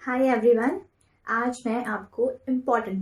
Hi everyone, आज मैं आपको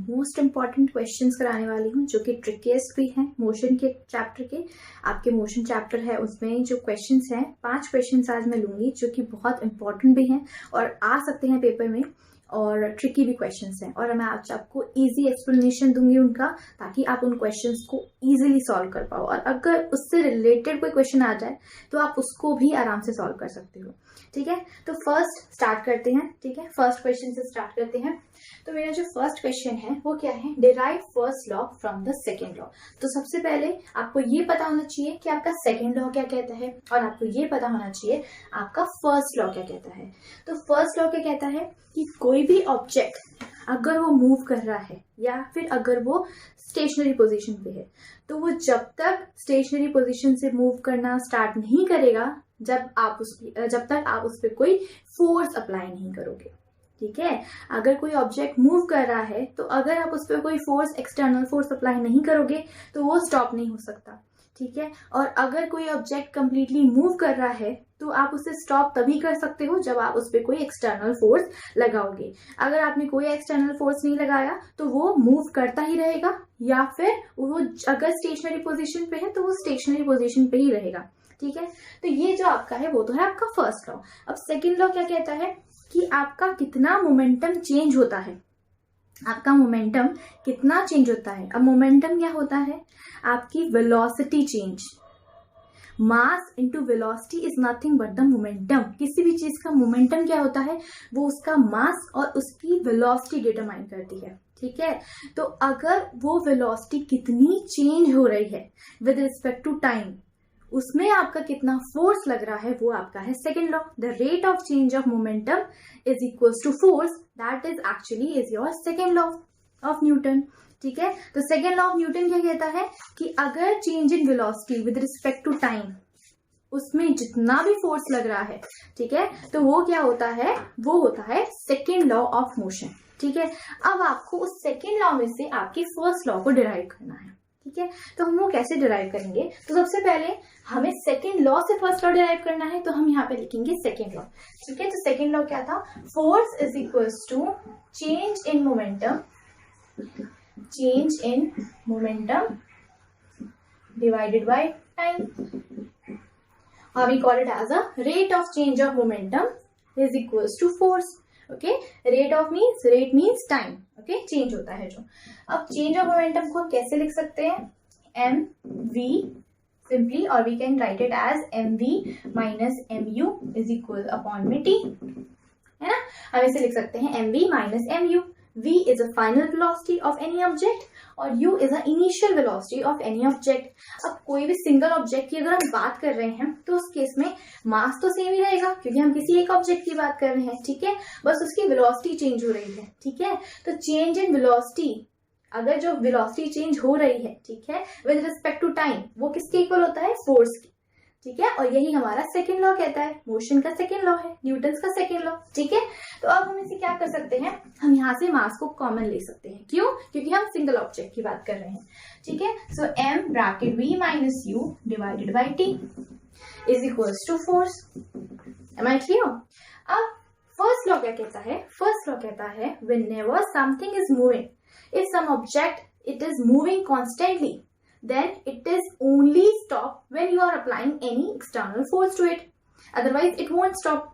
मोस्ट इम्पॉर्टेंट क्वेश्चंस कराने वाली हूँ जो कि ट्रिकीएस्ट भी हैं मोशन के चैप्टर के। आपके मोशन चैप्टर है उसमें जो क्वेश्चंस हैं 5 क्वेश्चंस आज मैं लूंगी जो कि बहुत इंपॉर्टेंट भी हैं और आ सकते हैं पेपर में और ट्रिकी भी क्वेश्चंस हैं। और मैं आज आपको इजी एक्सप्लेनेशन दूंगी उनका, ताकि आप उन क्वेश्चंस को इजीली सॉल्व कर पाओ। और अगर उससे रिलेटेड कोई क्वेश्चन आ जाए तो आप उसको भी आराम से सॉल्व कर सकते हो। ठीक है, तो फर्स्ट स्टार्ट करते हैं। ठीक है, फर्स्ट क्वेश्चन से स्टार्ट करते हैं। तो मेरा जो फर्स्ट क्वेश्चन है वो क्या है, derive first law from the second law. तो सबसे पहले आपको ये पता होना चाहिए कि आपका सेकेंड लॉ क्या कहता है और आपको ये पता होना चाहिए आपका फर्स्ट लॉ क्या कहता है। तो फर्स्ट लॉ क्या कहता है कि कोई भी ऑब्जेक्ट अगर वो मूव कर रहा है या फिर अगर वो स्टेशनरी पोजीशन पे है तो वो जब तक स्टेशनरी पोजीशन से मूव करना स्टार्ट नहीं करेगा जब तक आप उस पर कोई फोर्स अप्लाई नहीं करोगे। ठीक है, अगर कोई ऑब्जेक्ट मूव कर रहा है तो अगर आप उस पर कोई फोर्स, एक्सटर्नल फोर्स अप्लाई नहीं करोगे तो वो स्टॉप नहीं हो सकता। ठीक है, और अगर कोई ऑब्जेक्ट कंप्लीटली मूव कर रहा है तो आप उसे स्टॉप तभी कर सकते हो जब आप उस पर कोई एक्सटर्नल फोर्स लगाओगे। अगर आपने कोई एक्सटर्नल फोर्स नहीं लगाया तो वो मूव करता ही रहेगा, या फिर वो अगर स्टेशनरी पोजीशन पे है तो वो स्टेशनरी पोजीशन पे ही रहेगा। ठीक है, तो ये जो आपका है वो तो है आपका फर्स्ट लॉ। अब सेकेंड लॉ क्या कहता है कि आपका कितना मोमेंटम चेंज होता है। आपका मोमेंटम कितना चेंज होता है। अब मोमेंटम क्या होता है, आपकी velocity change. Mass into velocity is nothing but the momentum. किसी भी चीज का मोमेंटम क्या होता है, वो उसका मास और उसकी वेलोसिटी डिटरमाइन करती है। ठीक है, तो अगर वो वेलोसिटी कितनी चेंज हो रही है विद रिस्पेक्ट टू टाइम, उसमें आपका कितना फोर्स लग रहा है, वो आपका है second law. The rate of change of momentum is equals to force, that is actually is your second law of Newton. ठीक है, तो सेकेंड लॉ ऑफ न्यूटन क्या कहता है कि अगर change in velocity with respect to time, उसमें जितना भी फोर्स लग रहा है, ठीक है, तो वो क्या होता है, वो होता है सेकेंड लॉ ऑफ मोशन। ठीक है, अब आपको उस सेकेंड लॉ में से आपके फर्स्ट लॉ को डिराइव करना है। ठीक है, तो हम वो कैसे डिराइव करेंगे, तो सबसे पहले हमें सेकेंड लॉ से फर्स्ट लॉ डिराइव करना है, तो हम यहाँ पे लिखेंगे सेकेंड लॉ। ठीक है, तो सेकेंड लॉ क्या था, force is equals to change in momentum divided by time, और we call it as a rate of change of momentum is equals to force. Okay, rate means time. Okay, change होता है जो। अब change of momentum को कैसे लिख सकते हैं, एम वी सिंपली, और we can write it as M V minus M U is equal upon में टी, है ना। हम इसे लिख सकते हैं M V minus M U. v is a final velocity of any object और u is a initial velocity of any object। अब कोई भी सिंगल ऑब्जेक्ट की अगर हम बात कर रहे हैं तो उस केस में मास तो सेम ही रहेगा क्योंकि हम किसी एक ऑब्जेक्ट की बात कर रहे हैं। ठीक है, बस उसकी वेलोसिटी चेंज हो रही है। ठीक है, तो चेंज इन वेलोसिटी, अगर जो वेलोसिटी चेंज हो रही है, ठीक है, विद रिस्पेक्ट टू टाइम, वो किसके इक्वल होता है, फोर्स की। ठीक है, और यही हमारा सेकेंड लॉ कहता है, मोशन का सेकेंड लॉ है, न्यूटन का सेकेंड लॉ। ठीक है, तो अब हम इसे क्या कर सकते हैं, हम यहाँ से मास को कॉमन ले सकते हैं। क्यों, क्योंकि हम सिंगल ऑब्जेक्ट की बात कर रहे हैं। ठीक है, so M bracket V minus U divided by T is equals to force. Am I clear. अब फर्स्ट लॉ क्या कहता है, फर्स्ट लॉ कहता है whenever something is moving, if some object it is moving constantly, then it is only stop when you are applying any external force to it, otherwise it won't stop।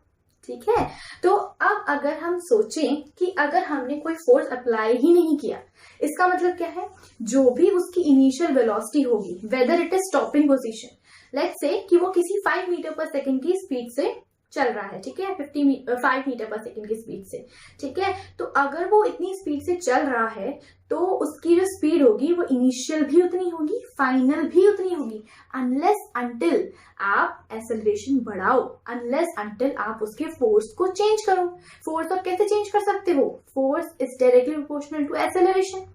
ठीक है, तो अब अगर हम सोचें कि अगर हमने कोई फोर्स अप्लाई ही नहीं किया, इसका मतलब क्या है, जो भी उसकी इनिशियल वेलोसिटी होगी, whether it is stopping position, let's say कि वो किसी 5 मीटर पर सेकेंड की स्पीड से चल रहा है। ठीक है, 5 मीटर पर सेकेंड की स्पीड से। ठीक है, तो अगर वो इतनी स्पीड से चल रहा है तो उसकी जो स्पीड होगी वो इनिशियल भी उतनी होगी, फाइनल भी उतनी होगी, अनलेस अंटिल आप एक्सेलरेशन बढ़ाओ, अनलेस अंटिल आप उसके फोर्स को चेंज करो। फोर्स आप कैसे चेंज कर सकते हो, force is directly proportional to acceleration.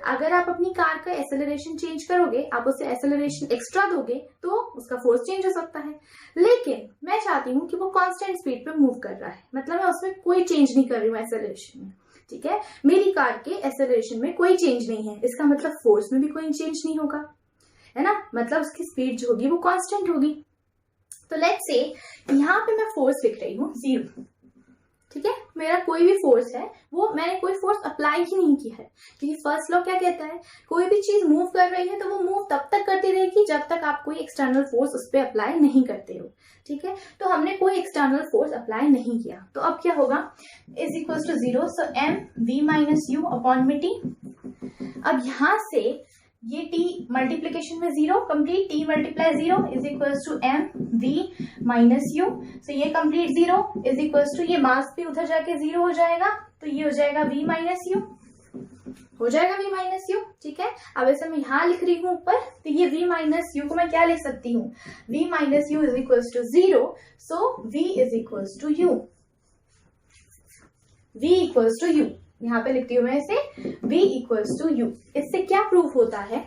अगर आप अपनी कार का एक्सेलरेशन चेंज करोगे, आप उसे एक्सेलरेशन एक्स्ट्रा दोगे तो उसका फोर्स चेंज हो सकता है। लेकिन मैं चाहती हूँ कि वो कांस्टेंट स्पीड पे मूव कर रहा है, मतलब मैं उसमें कोई चेंज नहीं कर रही हूँ एक्सेलरेशन में। ठीक है, मेरी कार के एक्सेलरेशन में कोई चेंज नहीं है, इसका मतलब फोर्स में भी कोई चेंज नहीं होगा, है ना, मतलब उसकी स्पीड जो होगी वो कांस्टेंट होगी। तो लेट्स से यहाँ पे मैं फोर्स लिख रही हूँ 0। ठीक है, मेरा कोई भी फोर्स है वो मैंने कोई फोर्स अप्लाई ही नहीं किया है, क्योंकि फर्स्ट लॉ क्या कहता है, कोई भी चीज मूव कर रही है तो वो मूव तब तक करती रहेगी जब तक आप कोई एक्सटर्नल फोर्स उस पर अप्लाई नहीं करते हो। ठीक है, तो हमने कोई एक्सटर्नल फोर्स अप्लाई नहीं किया, तो अब क्या होगा, is equal to 0, so M V minus U upon में टी। अब यहां से ये t मल्टीप्लीकेशन में 0 complete, t multiply 0 is equal to M V minus U, so ये कंप्लीट 0 इज इक्वल टू, ये मास भी उधर जाके 0 हो जाएगा, तो ये हो जाएगा v माइनस यू, हो जाएगा v माइनस यू। ठीक है, अब ऐसे मैं यहाँ लिख रही हूँ ऊपर, तो ये v माइनस यू को मैं क्या लिख सकती हूँ, v minus U is equal to 0, so v is equal to U, v equals to U, यहाँ पे लिखती हूँ मैं इसे v इक्वल्स टू यू। इससे क्या प्रूफ होता है,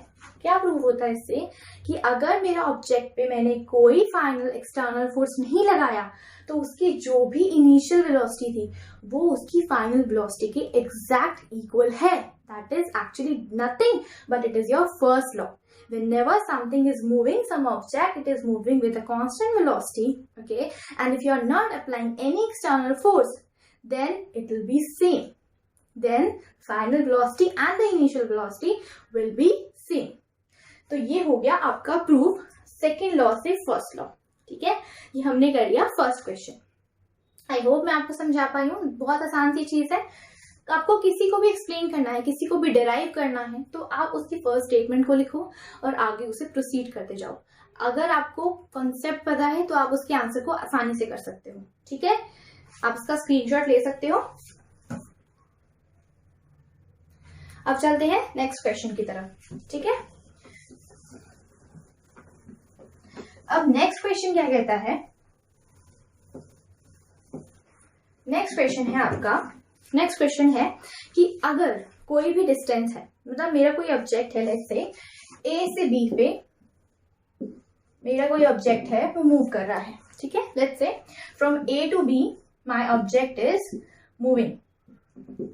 क्या प्रूफ होता है इससे, कि अगर मेरा ऑब्जेक्ट पे मैंने कोई फाइनल एक्सटर्नल फोर्स नहीं लगाया तो उसकी जो भी इनिशियल वेलोसिटी थी वो उसकी फाइनल वेलोसिटी के एग्जैक्ट इक्वल है। That is actually nothing but it is your first law. Whenever something is moving, some object, it is moving with a constant velocity, okay, and if you are not applying any external force, then it will be same. Then final velocity and the initial velocity will be same. तो ये हो गया आपका proof second law से first law. ठीक है, ये हमने कर लिया फर्स्ट क्वेश्चन। आई होप मैं आपको समझा पाई हूँ, बहुत आसान सी चीज है। आपको किसी को भी एक्सप्लेन करना है, किसी को भी डिराइव करना है, तो आप उसकी फर्स्ट स्टेटमेंट को लिखो और आगे उसे प्रोसीड करते जाओ। अगर आपको कॉन्सेप्ट पता है तो आप उसके आंसर को आसानी से कर सकते हो। ठीक है, आप इसका स्क्रीनशॉट ले सकते हो। अब चलते हैं नेक्स्ट क्वेश्चन की तरफ। ठीक है, अब नेक्स्ट क्वेश्चन क्या कहता है, नेक्स्ट क्वेश्चन है आपका, नेक्स्ट क्वेश्चन है कि अगर कोई भी डिस्टेंस है, मतलब मेरा कोई ऑब्जेक्ट है, लेट्स से ए से बी पे मेरा कोई ऑब्जेक्ट है वो मूव कर रहा है। ठीक है, let's say from A to B my object is moving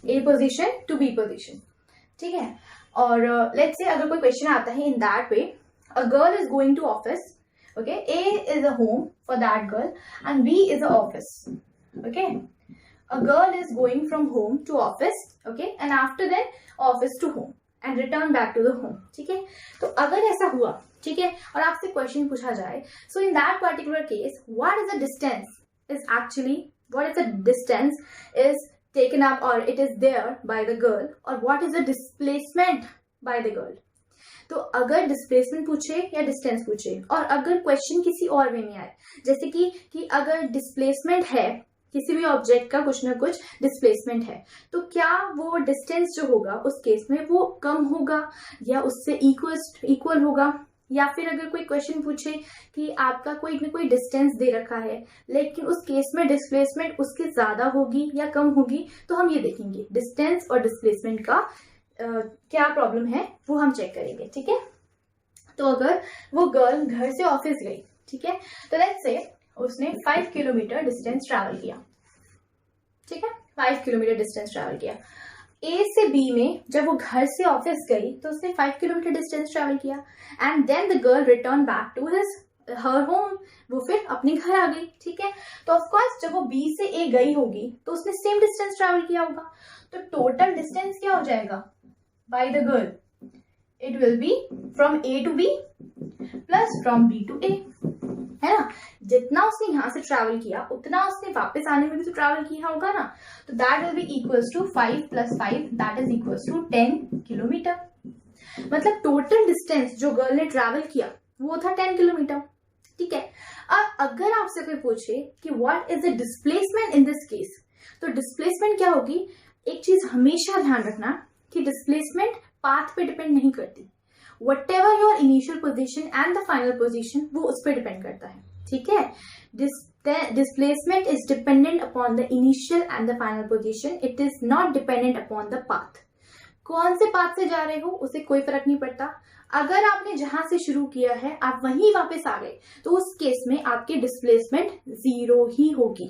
A position to B position. ठीक है, और लेट्स से अगर कोई क्वेश्चन आता है in that way, a girl is going to office, okay, A is a home for that girl and B is a office. Okay, a girl is going from home to office, okay, and after that office to home and return back to the home. ठीक है, तो अगर ऐसा हुआ, ठीक है, और आपसे क्वेश्चन पूछा जाए, so in that particular case what is the distance is actually, what is the distance is taken up or it is there by the girl, or what is the displacement by the girl. तो अगर displacement पूछे या distance पूछे, और अगर question किसी और वे में आए, जैसे कि अगर डिस्प्लेसमेंट है, किसी भी ऑब्जेक्ट का कुछ ना कुछ डिस्प्लेसमेंट है, तो क्या वो डिस्टेंस जो होगा उस केस में वो कम होगा या उससे इक्वल होगा, या फिर अगर कोई क्वेश्चन पूछे कि आपका कोई ना कोई डिस्टेंस दे रखा है लेकिन उस केस में डिस्प्लेसमेंट उसके ज्यादा होगी या कम होगी, तो हम ये देखेंगे डिस्टेंस और डिस्प्लेसमेंट का क्या प्रॉब्लम है वो हम चेक करेंगे। ठीक है, तो अगर वो गर्ल घर से ऑफिस गई, ठीक है, तो लेट्स से उसने 5 किलोमीटर डिस्टेंस ट्रैवल किया। ठीक है, 5 किलोमीटर डिस्टेंस ट्रैवल किया। ए से बी में जब वो घर से ऑफिस गई तो उसने 5 किलोमीटर डिस्टेंस ट्रैवल किया, and then the girl return back to her home, वो फिर अपने घर आ गई। ठीक है, तो ऑफकोर्स जब वो बी से ए गई होगी तो उसने सेम डिस्टेंस ट्रैवल किया होगा, तो टोटल डिस्टेंस क्या हो जाएगा by the girl, it will be from A to B plus from B to A, है ना। जितना उसने यहाँ से ट्रैवल किया उतना उसने वापस आने में भी तो ट्रैवल किया होगा ना, तो that will be equals to 5 + 5 that is equals to 10 kilometre. मतलब टोटल डिस्टेंस जो गर्ल ने ट्रैवल किया वो था 10 किलोमीटर। ठीक है, अब अगर आपसे कोई पूछे कि what is the displacement in this case, तो डिस्प्लेसमेंट क्या होगी, एक चीज हमेशा ध्यान रखना कि डिस्प्लेसमेंट पाथ पे डिपेंड नहीं करती, whatever your initial position and the final position वो उस पर डिपेंड करता है। ठीक है, displacement is dependent upon the initial and the final position, it is not dependent upon the path। कौन से पाथ से जा रहे हो उसे कोई फर्क नहीं पड़ता, अगर आपने जहां से शुरू किया है आप वहीं वापस आ गए तो उस केस में आपकी डिस्प्लेसमेंट 0 ही होगी,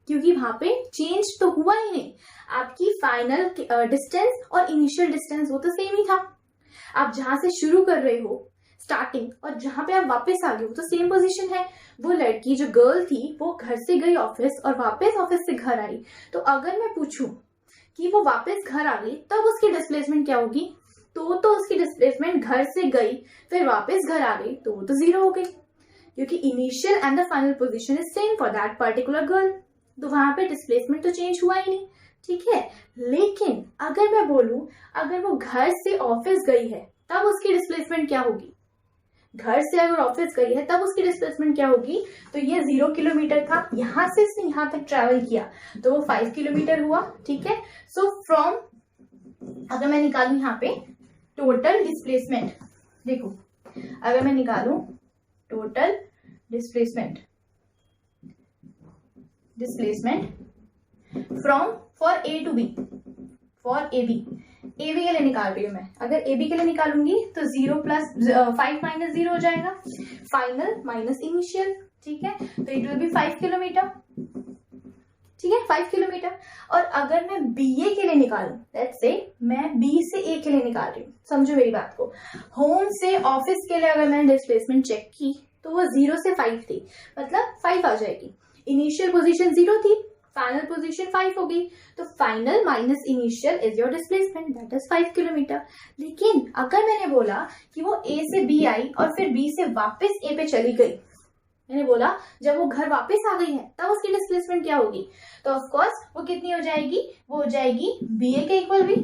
क्योंकि वहां पे चेंज तो हुआ ही नहीं, आपकी फाइनल डिस्टेंस और इनिशियल डिस्टेंस वो तो सेम ही था। आप जहां से शुरू कर रहे हो स्टार्टिंग और जहां पे आप वापस आ गए वो तो सेम पोजीशन है। वो लड़की जो गर्ल थी वो घर से गई ऑफिस और वापस ऑफिस से घर आई। तो अगर मैं पूछूं कि वो वापस घर आ गई तब उसकी डिस्प्लेसमेंट क्या होगी, तो उसकी डिस्प्लेसमेंट घर से गई फिर वापस घर आ गई तो वो तो 0 हो गई, क्योंकि initial and the final position is same for that particular girl. तो वहां पे डिस्प्लेसमेंट तो चेंज हुआ ही नहीं, ठीक है। लेकिन अगर मैं बोलूं अगर वो घर से ऑफिस गई है तब उसकी डिस्प्लेसमेंट क्या होगी, घर से अगर ऑफिस गई है तब उसकी डिस्प्लेसमेंट क्या होगी, तो ये 0 किलोमीटर था, यहां से इसने यहां तक ट्रेवल किया तो वो 5 किलोमीटर हुआ, ठीक है। सो फ्रॉम, अगर मैं निकालू यहाँ पे टोटल डिस्प्लेसमेंट, देखो अगर मैं निकालू total displacement from for A to B, for A B के लिए निकाल रही हूं मैं। अगर ए बी के लिए निकालूंगी तो 0 प्लस 5 माइनस 0 हो जाएगा, फाइनल माइनस इनिशियल, ठीक है। तो इट विल बी 5 किलोमीटर, ठीक है, 5 किलोमीटर। और अगर मैं BA के लिए निकालूं, लेट्स से मैं B से A के लिए निकाल रही हूँ, समझो मेरी बात को। होम से ऑफिस के लिए अगर मैंने डिस्प्लेसमेंट चेक की तो वो 0 से 5 थी, मतलब 5 आ जाएगी। इनिशियल पोजीशन 0 थी, फाइनल पोजीशन 5 हो गई, तो final minus initial is your displacement, that is 5 kilometre. लेकिन अगर मैंने बोला कि वो A से B आई और फिर B से वापस A पे चली गई, मैंने बोला जब वो घर वापस आ गई है तब उसकी डिस्प्लेसमेंट क्या होगी, तो ऑफ कोर्स वो कितनी हो जाएगी, वो हो जाएगी BA के इक्वल भी,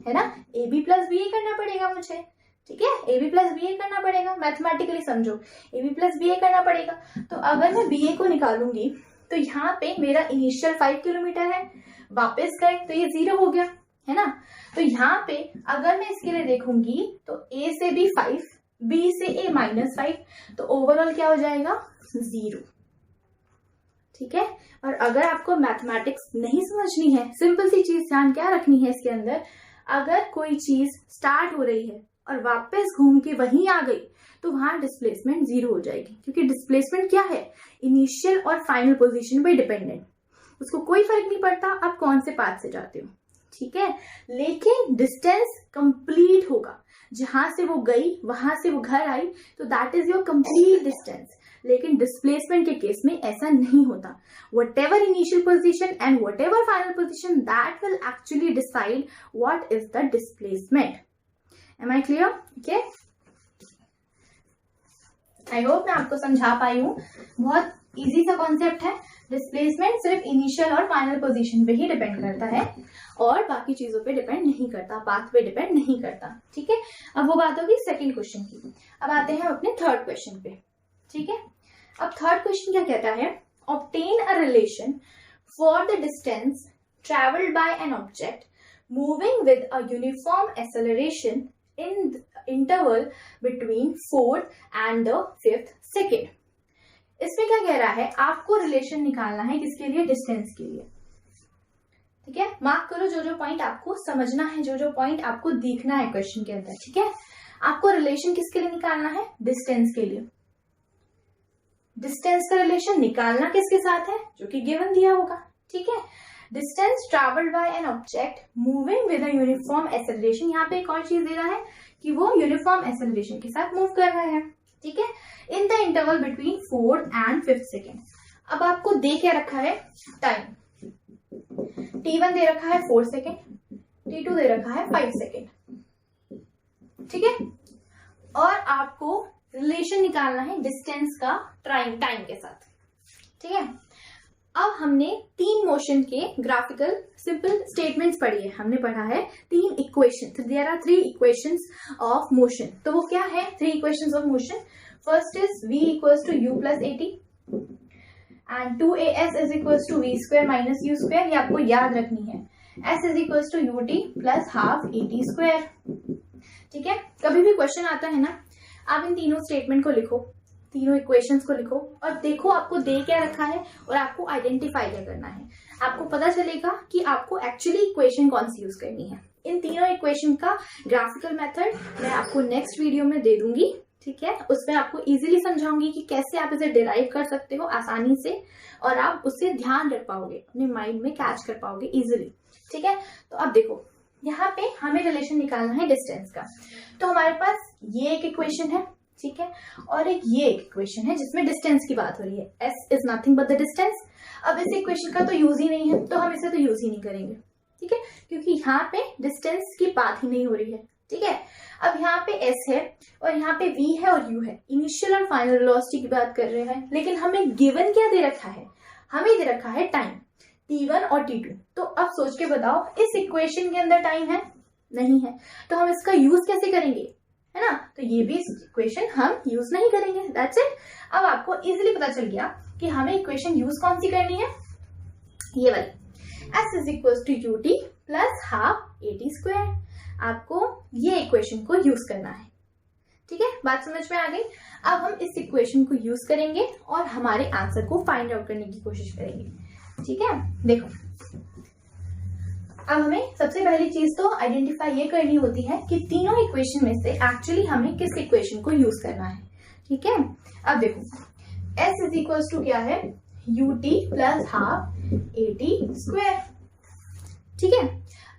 है ना। AB प्लस BA करना पड़ेगा मुझे, ठीक है, AB प्लस BA करना पड़ेगा, मैथमेटिकली समझो AB प्लस BA करना पड़ेगा। तो अगर मैं BA को निकालूंगी तो यहाँ पे मेरा इनिशियल 5 किलोमीटर है, वापस गए तो ये 0 हो गया, है ना। तो यहाँ पे अगर मैं इसके लिए देखूंगी तो A से B 5, B से A -5, तो ओवरऑल क्या हो जाएगा 0, ठीक है। और अगर आपको मैथमेटिक्स नहीं समझनी है, सिंपल सी चीज ध्यान क्या रखनी है इसके अंदर, अगर कोई चीज स्टार्ट हो रही है और वापस घूम के वहीं आ गई तो वहां डिस्प्लेसमेंट 0 हो जाएगी, क्योंकि डिस्प्लेसमेंट क्या है, इनिशियल और फाइनल पोजीशन पे डिपेंडेंट, उसको कोई फर्क नहीं पड़ता आप कौन से पाथ से जाते हो, ठीक है। लेकिन डिस्टेंस कंप्लीट होगा, जहां से वो गई वहां से वो घर आई तो that is your complete distance. लेकिन डिस्प्लेसमेंट के केस में ऐसा नहीं होता, whatever initial position and whatever final position that will actually decide what is the displacement. Am I clear? Okay, I hope मैं आपको समझा पाई हूँ। बहुत इजी सा कॉन्सेप्ट है। डिस्प्लेसमेंट सिर्फ इनिशियल और फाइनल पोजीशन पे ही डिपेंड करता है और बाकी चीजों पे डिपेंड नहीं करता, पाथ पे डिपेंड नहीं करता, ठीक है। अब वो बात होगी सेकंड क्वेश्चन की। अब आते हैं अपने थर्ड क्वेश्चन पे, ठीक है। अब थर्ड क्वेश्चन क्या कहता है, obtain a relation for the distance travelled by an object moving with a uniform acceleration in interval between 4th and the 5th second। इसमें क्या कह रहा है, आपको रिलेशन निकालना है किसके लिए, डिस्टेंस के लिए, ठीक है। मार्क करो जो जो पॉइंट आपको समझना है, जो जो पॉइंट आपको देखना है क्वेश्चन के अंदर, ठीक है। आपको रिलेशन किसके लिए निकालना है, डिस्टेंस के लिए। डिस्टेंस का रिलेशन निकालना किसके साथ है, जो कि गिवन दिया होगा, ठीक है। Distance travelled by an object moving with a uniform acceleration, यहाँ पे एक और चीज दे रहा है कि वो यूनिफॉर्म एक्सेलरेशन के साथ मूव कर रहा है, ठीक है, in the interval between 4th and 5th second. अब आपको दे क्या रखा है, टाइम, T1 दे रखा है 4 सेकेंड, T2 दे रखा है 5 सेकेंड, ठीक है। और आपको रिलेशन निकालना है डिस्टेंस का टाइम के साथ, ठीक है। अब हमने 3 मोशन के ग्राफिकल सिंपल स्टेटमेंट्स पढ़ी है, हमने पढ़ा है 3 equation, there are 3 equations of motion. तो वो क्या है 3 equations of motion, first is v equals to u plus at and 2as is equals to v square minus u square, ये आपको याद रखनी है। s is equals to ut plus half at square, ठीक है। कभी भी क्वेश्चन आता है ना, आप इन तीनों स्टेटमेंट को लिखो, तीनों इक्वेशंस को लिखो और देखो आपको दे क्या रखा है और आपको आइडेंटिफाई क्या करना है। आपको पता चलेगा कि आपको एक्चुअली इक्वेशन कौन सी यूज करनी है। इन तीनों इक्वेशन का ग्राफिकल मेथड मैं आपको नेक्स्ट वीडियो में दे दूंगी, ठीक है। उसमें आपको इजीली समझाऊंगी कि कैसे आप इसे डिराइव कर सकते हो आसानी से और आप उससे ध्यान रख पाओगे, अपने माइंड में कैच कर पाओगे इजीली, ठीक है। तो अब देखो यहाँ पे हमें रिलेशन निकालना है डिस्टेंस का। तो हमारे पास ये एक इक्वेशन है, ठीक है। और एक ये इक्वेशन है जिसमें डिस्टेंस की बात हो रही है, s is nothing but the distance. अब इस इक्वेशन का तो यूज ही नहीं है, तो हम इसे तो यूज ही नहीं करेंगे, ठीक है, क्योंकि यहाँ पे डिस्टेंस की बात ही नहीं हो रही है, ठीक है। अब यहाँ पे s है और यहाँ पे v है और u है, इनिशियल और फाइनल वेलोसिटी की बात कर रहे हैं, लेकिन हमें गिवन क्या दे रखा है, हमें दे रखा है टाइम t1 और t2। तो अब सोच के बताओ इस इक्वेशन के अंदर टाइम है, नहीं है, तो हम इसका यूज कैसे करेंगे, है ना। तो ये भी इक्वेशन हम यूज नहीं करेंगे, दैट्स इट। अब आपको इजीली पता चल गया कि हमें इक्वेशन यूज कौन सी करनी है, ये वाली, s is equal to u t plus half a t square. आपको ये इक्वेशन को यूज करना है, ठीक है, बात समझ में आ गई। अब हम इस इक्वेशन को यूज करेंगे और हमारे आंसर को फाइंड आउट करने की कोशिश करेंगे, ठीक है। देखो अब हमें सबसे पहली चीज तो आइडेंटिफाई ये करनी होती है कि तीनों इक्वेशन में से एक्चुअली हमें किस इक्वेशन को यूज करना है, ठीक है। अब देखो s इज इक्वल टू क्या है, you t plus half a t square, ठीक है।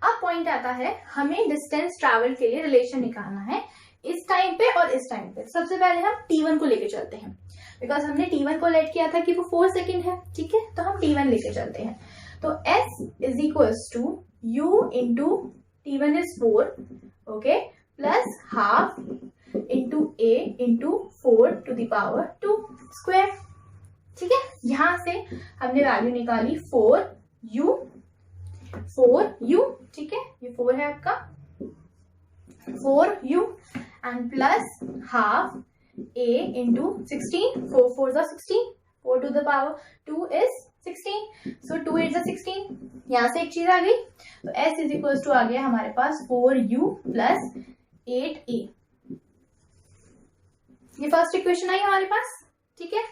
अब पॉइंट आता है हमें डिस्टेंस ट्रैवल के लिए रिलेशन निकालना है इस टाइम पे और इस टाइम पे। सबसे पहले हम t1 को लेके चलते हैं, बिकॉज हमने t1 को लेट किया था कि वो 4 सेकेंड है, ठीक है, तो हम t1 लेके चलते हैं। तो s is equal to u into t1 is 4, okay, plus half into a into 4 to the power 2 square, ठीक है। यहां से हमने वैल्यू निकाली 4u, ठीक है, ये 4 है आपका, 4u and plus half a into 16, 4 4 जा 16, 4 टू द पावर 2 इज 16, सो 2 8 जा 16। यहां से एक चीज आ गई, तो s इज इक्वल टू आ गया हमारे पास 4u प्लस 8a। ये फर्स्ट इक्वेशन आई हमारे पास, ठीक है,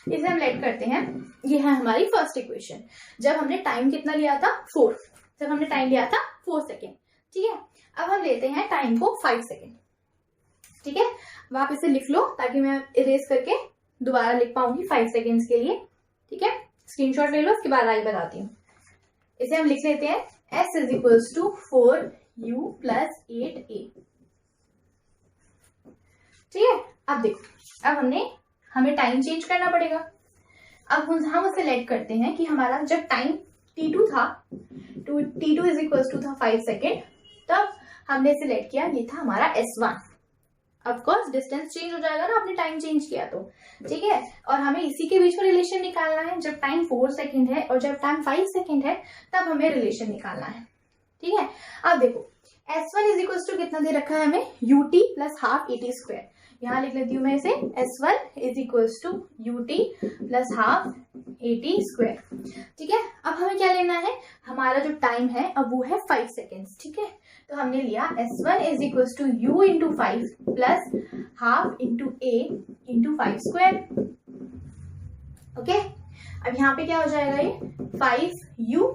इसे हम लेट करते हैं। ये है हमारी फर्स्ट इक्वेशन, जब हमने टाइम कितना लिया था 4, जब हमने टाइम लिया था 4 सेकेंड, ठीक है। अब हम लेते हैं टाइम को 5 सेकेंड, ठीक है। अब आप इसे लिख लो ताकि मैं इरेज करके दोबारा लिख पाऊंगी 5 सेकेंड्स के लिए, ठीक है। स्क्रीनशॉट ले लो, उसके बाद आगे बताती हूँ। इसे हम लिख लेते हैं s is equal to 4u plus 8a, ठीक है। अब देखो अब हमें टाइम चेंज करना पड़ेगा। अब हम उसे लेट करते हैं कि हमारा जब टाइम t2 था, तो t2 इज इक्वल टू था 5 सेकेंड, तब हमने इसे लेट किया, ये था हमारा s1। Of course distance change हो जाएगा ना, आपने टाइम चेंज किया तो, ठीक है। और हमें इसी के बीच में रिलेशन निकालना है, जब टाइम 4 सेकेंड है और जब टाइम 5 सेकेंड है तब हमें रिलेशन निकालना है, ठीक है। अब देखो s1 इज इक्वल टू कितना दे रखा है हमें, ut plus half a t square. यहाँ लिख लेती हूँ मैं इसे, s1 is equal to ut plus half a t square, ठीक है। अब हमें क्या लेना है, हमारा जो टाइम है अब वो है 5 सेकेंड्स, ठीक है। तो हमने लिया s1 is equal to u into 5 plus half into a into 5 square, okay. अब यहाँ पे क्या हो जाएगा, ये 5u,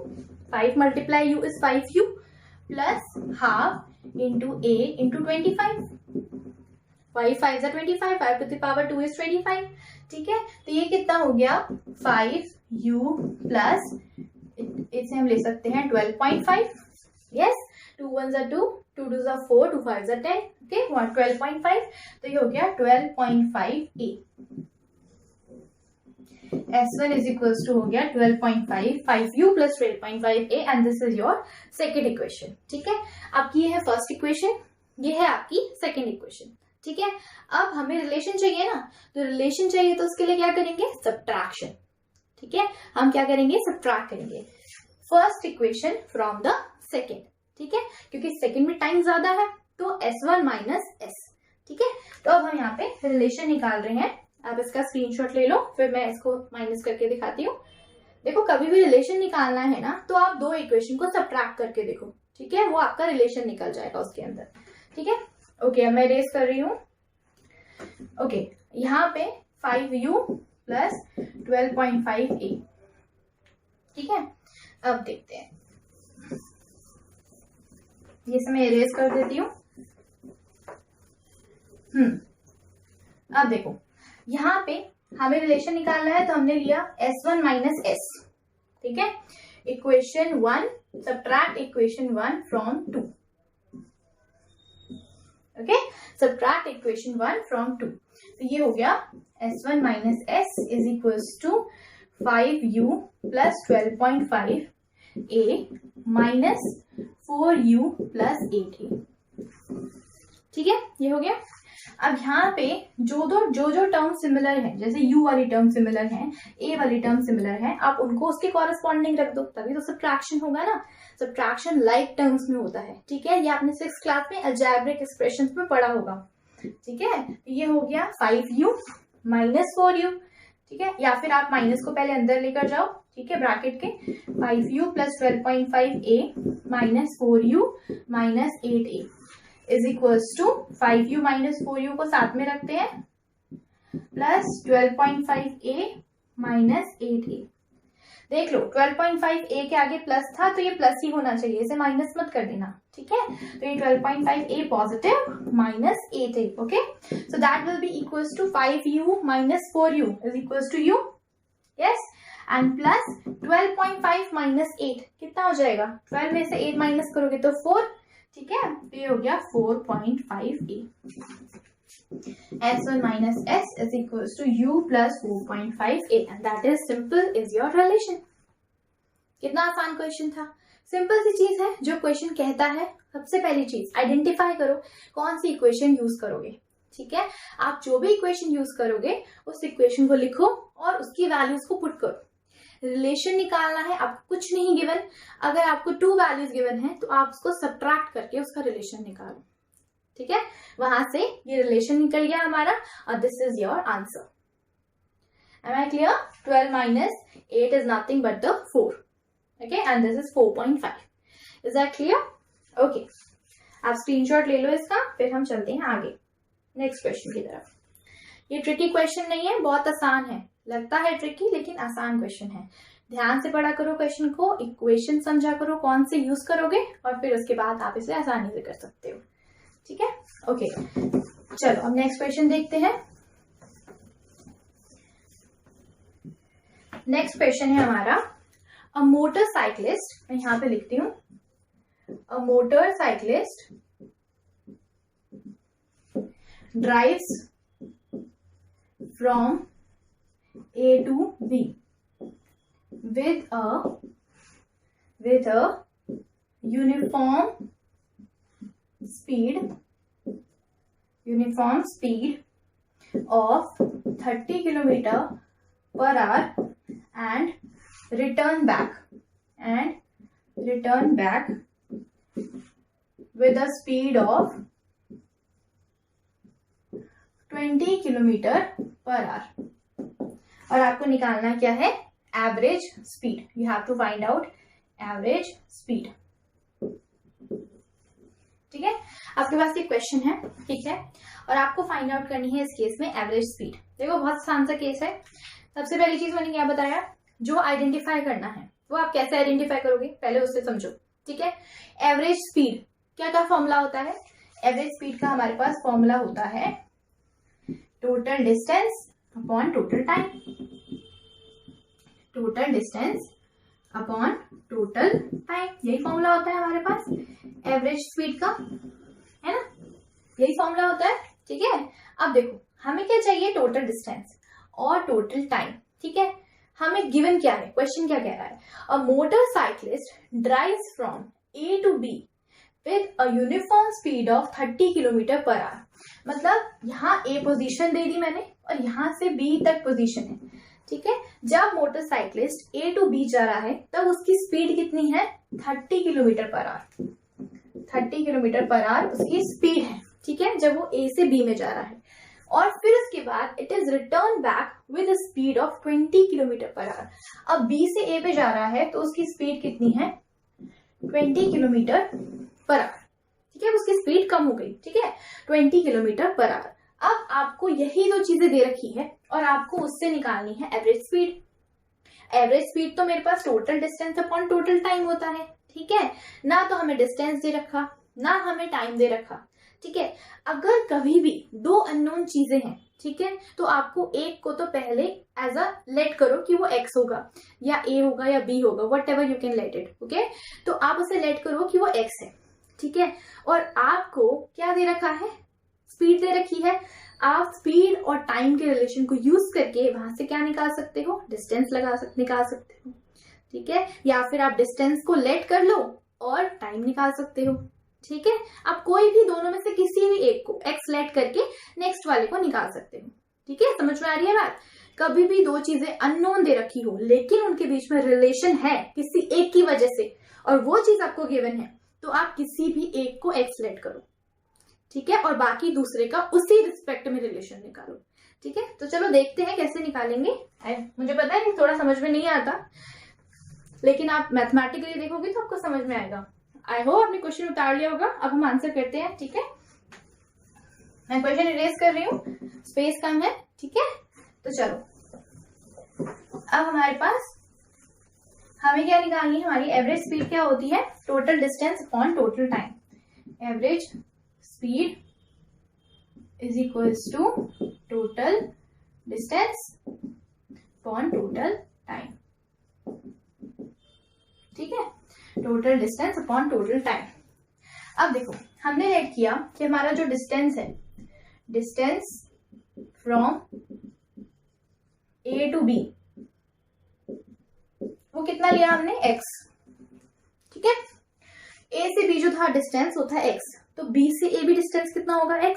5 multiply u is 5u plus half into a into 25, 5 5 जा 25, 5 टू द पावर 2 इज 25, ठीक है। तो ये कितना हो गया 5u प्लस, इसे हम ले सकते हैं 12.5, यस, 2 1 जा 2, 2 2 जा 4, 2 5 जा 10, ओके, 12.5, तो ये हो गया 12.5a। s1 is equal to हो गया 12.5, 5u plus 12.5a and this is your second equation, ठीक है। आपकी ये है फर्स्ट इक्वेशन, ये है आपकी सेकेंड इक्वेशन, ठीक है। अब हमें रिलेशन चाहिए ना, तो रिलेशन चाहिए तो उसके लिए क्या करेंगे, सब्ट्रैक्शन, ठीक है। हम क्या करेंगे, सब्ट्रैक्ट करेंगे first equation from the second, ठीक है, क्योंकि सेकेंड में टाइम ज्यादा है, तो s1 माइनस s, ठीक है। तो अब हम यहाँ पे रिलेशन निकाल रहे हैं, आप इसका स्क्रीनशॉट ले लो, फिर मैं इसको माइनस करके दिखाती हूँ। देखो कभी भी रिलेशन निकालना है ना, तो आप दो इक्वेशन को सब्ट्रैक्ट करके देखो, ठीक है, वो आपका रिलेशन निकल जाएगा उसके अंदर, ठीक है। ओके, अब मैं रेस कर रही हूँ, ओके, यहाँ पे 5u प्लस 12.5a, ठीक है। अब देखते हैं, ये समय इरेज कर देती हूँ। अब देखो यहाँ पे हमें रिलेशन निकालना है, तो हमने लिया s1 माइनस s, ठीक है। Equation 1 subtract equation 1 from 2, okay, subtract equation 1 from 2। तो ये हो गया S1 minus S is equals to 5u plus 12.5a minus 4u plus 8a। ठीक है, ये हो गया। अब यहाँ पे जो टर्म सिमिलर है, जैसे u वाली टर्म सिमिलर है, a वाली टर्म सिमिलर है, आप उनको उसके कॉरेस्पॉन्डिंग रख दो, तभी तो सब्ट्रैक्शन होगा ना। सब्ट्रैक्शन लाइक टर्म्स में होता है। ठीक है, ये आपने 6th क्लास में अलजेब्रिक एक्सप्रेशंस में पढ़ा होगा। ठीक है, ये हो गया 5u माइनस 4u। ठीक है, या फिर आप माइनस को पहले अंदर लेकर जाओ। ठीक है, ब्रैकेट के 5u plus 12.5a minus 4u minus 8a is equals to 5u minus 4u को साथ में रखते हैं प्लस 12.5a माइनस 8a। देख लो 12.5a के आगे प्लस था तो ये प्लस ही होना चाहिए, इसे माइनस मत कर देना। ठीक है, तो ये 12.5a positive minus 8a। Okay, so that will be equals to 5u minus 4u is equals to u। Yes, and plus 12.5 minus 8 कितना हो जाएगा? 12 में से 8 माइनस करोगे तो 4। ठीक है, तो ये हो गया 4.5a। S1 minus S is equals to U plus 4.5a and that is simple is your relation। कितना आसान क्वेश्चन था, सिंपल सी चीज है। जो क्वेश्चन कहता है, सबसे पहली चीज आइडेंटिफाई करो कौन सी इक्वेशन यूज करोगे। ठीक है, आप जो भी इक्वेशन यूज करोगे उस इक्वेशन को लिखो और उसकी वैल्यूज को पुट करो। रिलेशन निकालना है, आपको कुछ नहीं गिवन। अगर आपको 2 वैल्यूज गिवन है तो आप उसको सब्ट्रैक्ट करके उसका रिलेशन निकालो। ठीक है, वहां से ये रिलेशन निकल गया हमारा और this is your answer. Am I clear? 12 minus 8 is nothing but the 4। Okay, and this is 4.5। Is that clear? Okay, आप स्क्रीनशॉट ले लो इसका, फिर हम चलते हैं आगे नेक्स्ट क्वेश्चन की तरफ। ये ट्रिकी क्वेश्चन नहीं है, बहुत आसान है। लगता है ट्रिकी लेकिन आसान क्वेश्चन है। ध्यान से पढ़ा करो क्वेश्चन को, इक्वेशन समझा करो कौन से यूज करोगे और फिर उसके बाद आप इसे आसानी से कर सकते हो। ठीक है, ओके, चलो अब नेक्स्ट क्वेश्चन देखते हैं। नेक्स्ट क्वेश्चन है हमारा, अ मोटरसाइक्लिस्ट, मैं यहां पे लिखती हूं, a motorcyclist drives from A to B with a uniform speed of 30 kilometer per hour and return back with a speed of 20 kilometer per hour। और आपको निकालना क्या है? Average speed. You have to find out average speed. ठीक है, आपके पास ये question है। ठीक है, और आपको फाइंड आउट करनी है इस केस में एवरेज स्पीड। देखो बहुत आसान सा केस है। सबसे पहली चीज मैंने क्या बताया, जो आइडेंटिफाई करना है वो आप कैसे आइडेंटिफाई करोगे, पहले उससे समझो। ठीक है, एवरेज स्पीड क्या फॉर्मूला होता है? एवरेज स्पीड का हमारे पास फॉर्मूला होता है total distance upon total time. Total distance upon total time, यही फॉर्मूला होता है हमारे पास एवरेज स्पीड का, है ना? यही फॉर्मूला होता है। ठीक है, अब देखो हमें क्या चाहिए, टोटल डिस्टेंस और टोटल टाइम। ठीक है, हमें गिवन क्या है, क्वेश्चन क्या कह रहा है, a motorcyclist drives from A to B with a uniform speed of 30 kilometre per hour. मतलब यहाँ ए पोजीशन दे दी मैंने और यहाँ से बी तक पोजीशन है। ठीक है, जब मोटरसाइक्लिस्ट ए टू बी जा रहा है तब उसकी स्पीड कितनी है? 30 kilometre per our. 30 kilometre per our उसकी स्पीड है। ठीक है, जब वो ए से बी में जा रहा है और फिर उसके बाद it is return back with speed of 20 kilometre per our. अब बी से ए पे जा रहा है तो उसकी स्पीड कितनी है? 20 किलोमीटर पर आवर। ठीक है, उसकी स्पीड कम हो गई। ठीक है, 20 किलोमीटर पर आवर। अब आपको यही दो चीजें दे रखी है और आपको उससे निकालनी है एवरेज स्पीड। एवरेज स्पीड तो मेरे पास total distance upon total time होता है। ठीक है, ना तो हमें डिस्टेंस दे रखा ना हमें टाइम दे रखा। ठीक है, अगर कभी भी दो अननोन चीजें हैं, ठीक है, तो आपको एक को तो पहले एज अ लेट करो कि वो एक्स होगा या ए होगा या बी होगा, what ever you can let it. Okay, तो आप उसे लेट करो कि वो एक्स है। ठीक है, और आपको क्या दे रखा है? स्पीड दे रखी है, आप स्पीड और टाइम के रिलेशन को यूज करके वहां से क्या निकाल सकते हो, डिस्टेंस निकाल सकते हो, ठीक है। या फिर आप डिस्टेंस को लेट कर लो और टाइम निकाल सकते हो, ठीक है। आप कोई भी दोनों में से किसी भी एक को एक्स लेट करके नेक्स्ट वाले को निकाल सकते हो, ठीक है। समझ में आ रही है बात। कभी भी दो चीजें अननोन दे रखी हो लेकिन उनके बीच में रिलेशन है किसी एक की वजह से और वो चीज आपको गिवन है, तो आप किसी भी एक को एक्स लेट करो, ठीक है, और बाकी दूसरे का उसी रिस्पेक्ट में रिलेशन निकालो, ठीक है। तो चलो देखते हैं कैसे निकालेंगे। मुझे पता है थोड़ा समझ में नहीं आता, लेकिन आप मैथमेटिकली देखोगे तो आपको समझ में आएगा। आई होप आपने क्वेश्चन उतार लिया होगा। अब हम आंसर करते हैं, ठीक है। मैं क्वेश्चन इरेज कर रही हूँ, स्पेस कम है, ठीक है। तो चलो अब हमारे पास हमें क्या निकालनी है, हमारी एवरेज स्पीड क्या होती है, total distance upon total time. Average speed is equals to total distance upon total time, ठीक है। Total distance upon total time. अब देखो हमने लेट किया कि हमारा जो डिस्टेंस है, distance from A to B, वो कितना लिया हमने, x, ठीक है। a से b जो था डिस्टेंस वो था x, तो b से a भी डिस्टेंस कितना होगा, x।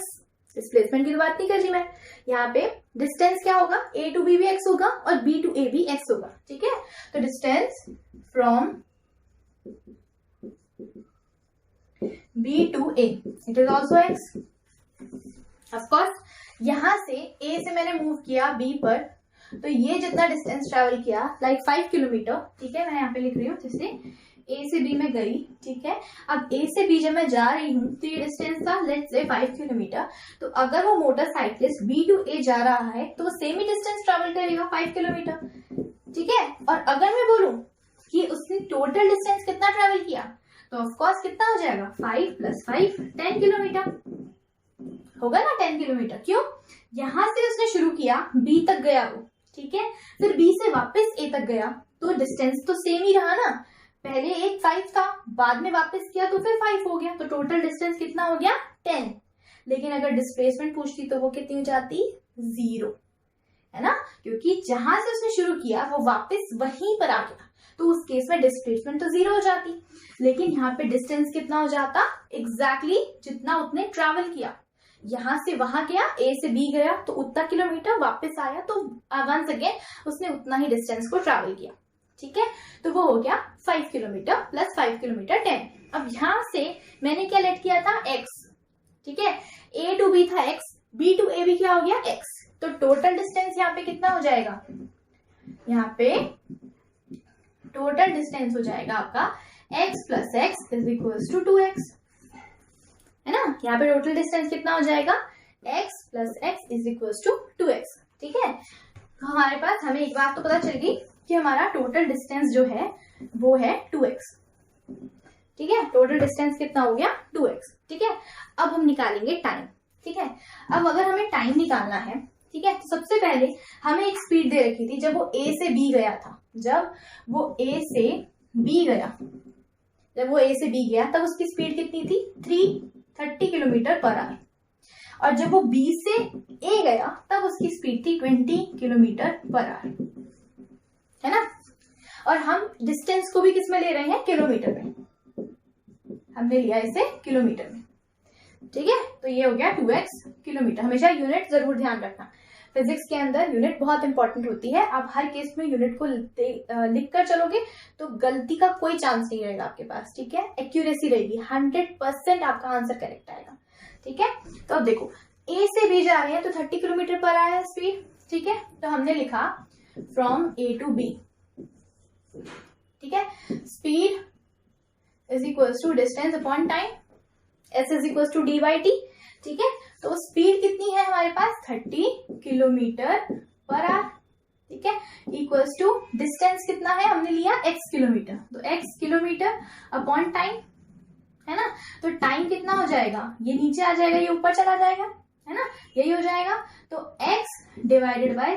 डिस्प्लेसमेंट की तो बात नहीं कर रही मैं, यहाँ पे डिस्टेंस क्या होगा, a टू b भी x होगा और b टू a भी x होगा, ठीक है। तो distance from b to a it is also x। Of course यहां से a से मैंने मूव किया b पर, तो ये जितना डिस्टेंस ट्रेवल किया लाइक 5 किलोमीटर, ठीक है। मैं यहाँ पे लिख रही हूँ जैसे A से B में गई, ठीक है। अब A से B जब मैं जा रही हूँ तो ये डिस्टेंस था लेट्स से 5 किलोमीटर। तो अगर वो मोटरसाइकिलिस्ट B टू A जा रहा है तो वो सेम ही डिस्टेंस ट्रेवल करेगा 5 किलोमीटर, ठीक है। और अगर मैं बोलूं कि उसने टोटल डिस्टेंस कितना ट्रेवल किया, तो ऑफकोर्स कितना हो जाएगा, 5 + 5 10 किलोमीटर होगा ना, 10 किलोमीटर। क्यों, यहां से उसने शुरू किया, B तक गया वो, ठीक है, फिर B से वापस A तक गया, तो डिस्टेंस तो सेम ही रहा ना। पहले एक 5 था, बाद में वापस किया तो फिर 5 हो गया, तो टोटल डिस्टेंस कितना हो गया, 10। लेकिन अगर डिस्प्लेसमेंट पूछती तो वो कितनी हो जाती, 0, है ना, क्योंकि जहां से उसने शुरू किया वो वापस वहीं पर आ गया, तो उस केस में डिस्प्लेसमेंट तो 0 हो जाती। लेकिन यहाँ पे डिस्टेंस कितना हो जाता, एग्जैक्टली जितना उसने ट्रैवल किया। यहां से वहां गया, A से B गया तो उतना किलोमीटर, वापस आया तो वंस अगेन उसने उतना ही डिस्टेंस को ट्रैवल किया, ठीक है। तो वो हो गया 5 किलोमीटर + 5 किलोमीटर 10। अब यहां से मैंने क्या लेट किया था, x, ठीक है। A टू B था x, B टू A भी क्या हो गया, x। तो टोटल डिस्टेंस यहाँ पे कितना हो जाएगा, यहाँ पे टोटल डिस्टेंस हो जाएगा आपका x + x = 2x, है ना। यहाँ पे टोटल डिस्टेंस कितना हो जाएगा, x + x = 2x, ठीक है। तो हमारे पास हमें एक बात तो पता चल गई कि हमारा टोटल डिस्टेंस जो है वो है 2x, ठीक है। टोटल डिस्टेंस कितना हो गया, 2x, ठीक है। अब हम निकालेंगे टाइम, ठीक है। अब अगर हमें टाइम निकालना है, ठीक है, तो सबसे पहले हमें एक स्पीड दे रखी थी जब वो A से B गया था। जब वो A से B गया तब उसकी स्पीड कितनी थी, 330 किलोमीटर पर आवर। और जब वो B से A गया तब उसकी स्पीड थी 20 किलोमीटर पर आवर, है ना। और हम डिस्टेंस को भी किस में ले रहे हैं, किलोमीटर में, हमने लिया इसे किलोमीटर में, ठीक है। तो ये हो गया 2x किलोमीटर। हमेशा यूनिट जरूर ध्यान रखना, फिजिक्स के अंदर यूनिट बहुत इंपॉर्टेंट होती है। आप हर केस में यूनिट को लिख कर चलोगे तो गलती का कोई चांस नहीं रहेगा आपके पास, ठीक है। एक्यूरेसी रहेगी, 100% आपका आंसर करेक्ट आएगा, ठीक है। तो अब देखो A से B जा रहे हैं तो 30 किलोमीटर पर आया स्पीड, ठीक है। तो हमने लिखा फ्रॉम A टू B, ठीक है। Speed = distance upon time, S = d/t, ठीक है। तो स्पीड कितनी है हमारे पास, 30 किलोमीटर पर आवर, ठीक है, इक्वल्स टू डिस्टेंस कितना है, हमने लिया x किलोमीटर, तो x किलोमीटर अपॉन टाइम, है ना। तो टाइम कितना हो जाएगा, ये नीचे आ जाएगा, ये ऊपर चला जाएगा, है ना, यही हो जाएगा। तो x /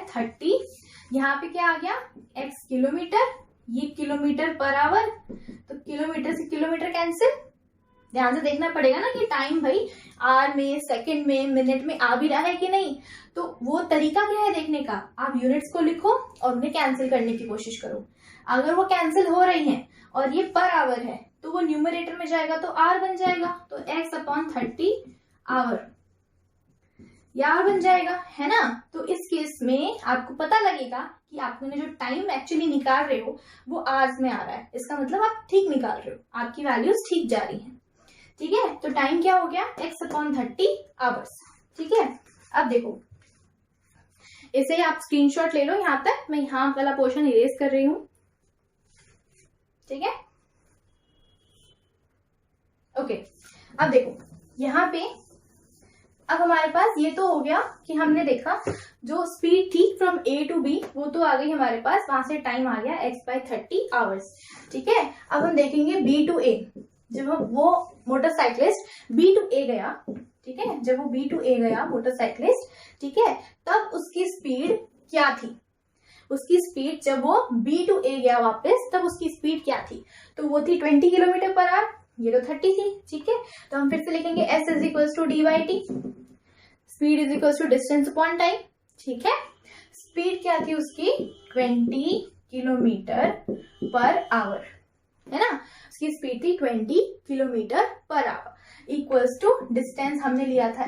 30, यहाँ पे क्या आ गया, x किलोमीटर, ये किलोमीटर पर आवर, तो किलोमीटर से किलोमीटर कैंसिल, ध्यान से देखना पड़ेगा ना कि टाइम भाई आवर में, सेकंड में, मिनट में आ भी रहा है कि नहीं। तो वो तरीका क्या है देखने का, आप यूनिट्स को लिखो और उन्हें कैंसिल करने की कोशिश करो। अगर वो कैंसिल हो रही हैं और ये पर आवर है तो वो न्यूमरेटर में जाएगा तो आर बन जाएगा, तो x/30 आवर या आर बन जाएगा, है ना। तो इस केस में आपको पता लगेगा कि आपने जो टाइम एक्चुअली निकाल रहे हो वो आवर्स में आ रहा है। इसका मतलब आप ठीक निकाल रहे हो, आपकी वैल्यूज ठीक जा रही हैं। ठीक है, तो टाइम क्या हो गया, x/30 आवर्स। ठीक है, अब देखो इसे आप स्क्रीनशॉट ले लो। यहां तक मैं यहां वाला पोर्शन इरेज कर रही हूं। ठीक है, ओके। अब देखो यहाँ पे अब हमारे पास ये तो हो गया कि हमने देखा जो स्पीड थी फ्रॉम ए टू बी वो तो आ गई हमारे पास, वहां से टाइम आ गया x/30 आवर्स। ठीक है, अब हम देखेंगे बी टू ए। जब वो मोटरसाइकिलिस्ट बी टू ए गया, ठीक है, जब वो बी टू ए गया मोटरसाइकिलिस्ट, ठीक है, तब उसकी स्पीड क्या थी। उसकी स्पीड जब वो बी टू ए गया वापस तब उसकी स्पीड क्या थी, तो वो थी 20 किलोमीटर पर आवर, ये तो 30 थी। ठीक है, तो हम फिर से लिखेंगे s is equal to dy/t, speed is equal to distance upon time. ठीक है, स्पीड क्या थी उसकी 20 किलोमीटर पर आवर, है ना, उसकी स्पीड थी 20 kilometre per our equals to distance हमने लिया था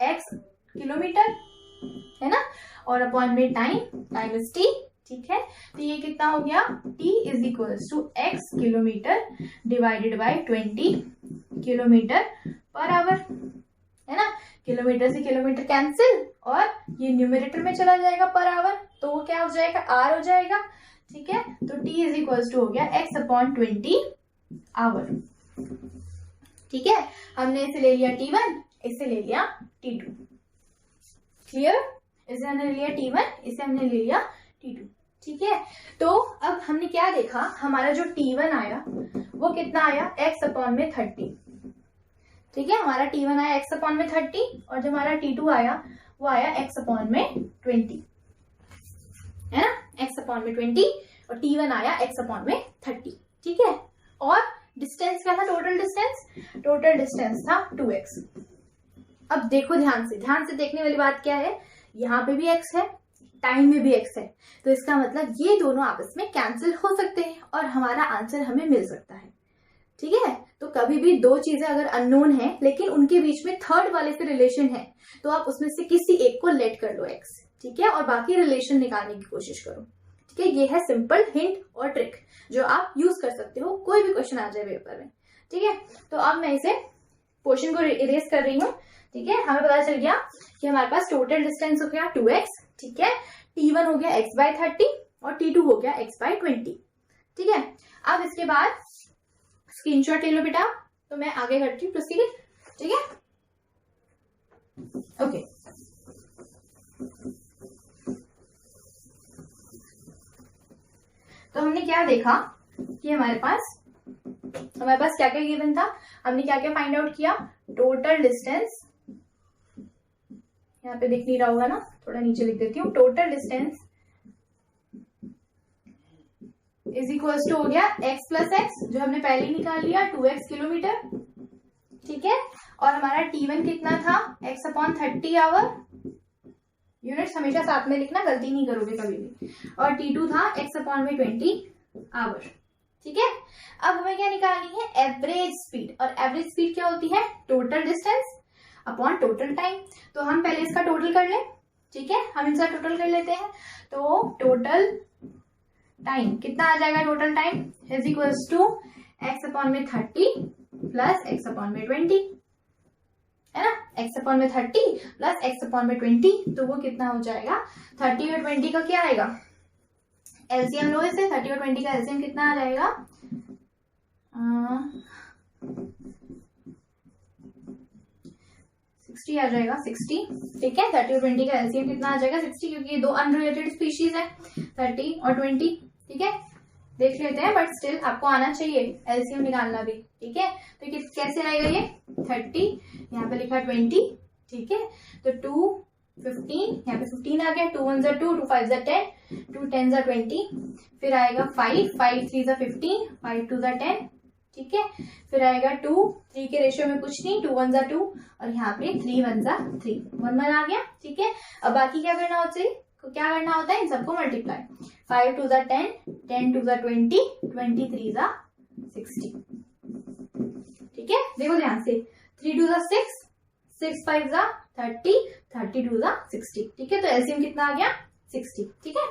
x किलोमीटर, है ना, और अपॉन में टाइम इज t। ठीक है, तो ये कितना हो गया, t is equal to x kilometre divided by 20 kilometre per hour, है ना। किलोमीटर से किलोमीटर कैंसिल और ये न्यूमरेटर में चला जाएगा पर आवर, तो वो क्या हो जाएगा, r हो जाएगा। ठीक है, तो t इज इक्वल टू हो गया x/20 आवर। ठीक है, हमने इसे ले लिया t1, इसे ले लिया t2। क्लियर, इसे हमने ले लिया t1, इसे हमने ले लिया t2। ठीक है, तो अब हमने क्या देखा, हमारा जो t1 आया वो कितना आया x/30। ठीक है, हमारा t1 आया x/30 और जो हमारा t2 आया वो आया x/20, है ना, x/20 और t1 आया x/30। ठीक है, और डिस्टेंस क्या था, टोटल डिस्टेंस था 2x। अब देखो ध्यान से देखने वाली बात क्या है, यहाँ पे भी x है, टाइम में भी x है, तो इसका मतलब ये दोनों आपस में कैंसिल हो सकते हैं और हमारा आंसर हमें मिल सकता है। ठीक है, तो कभी भी दो चीजें अगर अननोन है लेकिन उनके बीच में थर्ड वाले से रिलेशन है तो आप उसमें से किसी एक को लेट कर लो x, ठीक है, और बाकी रिलेशन निकालने की कोशिश करो। ठीक है, ये है सिंपल हिंट और ट्रिक जो आप यूज कर सकते हो कोई भी क्वेश्चन आ जाए पेपर में। ठीक है, तो अब मैं इसे पोर्शन को इरेज कर रही हूँ। ठीक है, हमें पता चल गया कि हमारे पास टोटल डिस्टेंस हो गया 2x। ठीक है, t1 हो गया x/30 और t2 हो गया x/20। ठीक है, अब इसके बाद स्क्रीनशॉट ले लो बेटा, तो मैं आगे करती हूँ प्रोसीड। ठीक है, ओके। तो हमने क्या देखा कि हमारे पास क्या क्या गिवन था, हमने क्या क्या फाइंड आउट किया, टोटल डिस्टेंस, यहाँ पे दिख नहीं रहा होगा ना, थोड़ा नीचे लिख देती हूँ, total distance is equal to हो गया x प्लस एक्स जो हमने पहले ही निकाल लिया 2x किलोमीटर। ठीक है, और हमारा t1 कितना था x/30 आवर, यूनिट्स हमेशा साथ में लिखना, गलती नहीं करोगे कभी भी, और t2 था x/20 आवर। ठीक है, अब हमें क्या निकालनी है, एवरेज स्पीड, और एवरेज स्पीड क्या होती है, total distance upon total time. तो हम पहले इसका टोटल कर लें। ठीक है, हम इसका टोटल कर लेते हैं, तो टोटल टाइम कितना आ जाएगा, total time is equals to x/30 plus x/20, है ना, x/30 प्लस x/20, तो वो कितना हो जाएगा, 30 और 20 का क्या आएगा, एलसीएम लो इसे, 30 और 20 का एलसीएम कितना आ जाएगा, 60 आ जाएगा, 60। ठीक है, 30 और 20 का एलसीएम कितना आ जाएगा, 60, क्योंकि ये दो अनरिलेटेड स्पीशीज है, 30 और 20। ठीक है, देख लेते हैं, बट स्टिल आपको आना चाहिए एलसीएम निकालना भी। ठीक है, तो कैसे आएगा ये, 30 यहाँ पे लिखा 20। ठीक है, तो 2 15, यहाँ पे 15 आ गया, 2 1 2, 2 5 10, 2 10 20, फिर आएगा 5 5 3 15, 5 2 10, ठीक है। फिर आएगा 2, 3 के रेशियो में कुछ नहीं, 2 1 2 और यहाँ पे 3 1 3, 1 1 आ गया, ठीक है। अब बाकी क्या करना होता है, क्या करना होता है, इन सबको मल्टीप्लाई, 5 2 10, 10 2 20, 23 60, ठीक है। देखो ध्यान से, 3 2 6, 6 5 30, 32 60, ठीक है। तो एलसीएम कितना आ गया, 60, ठीक है।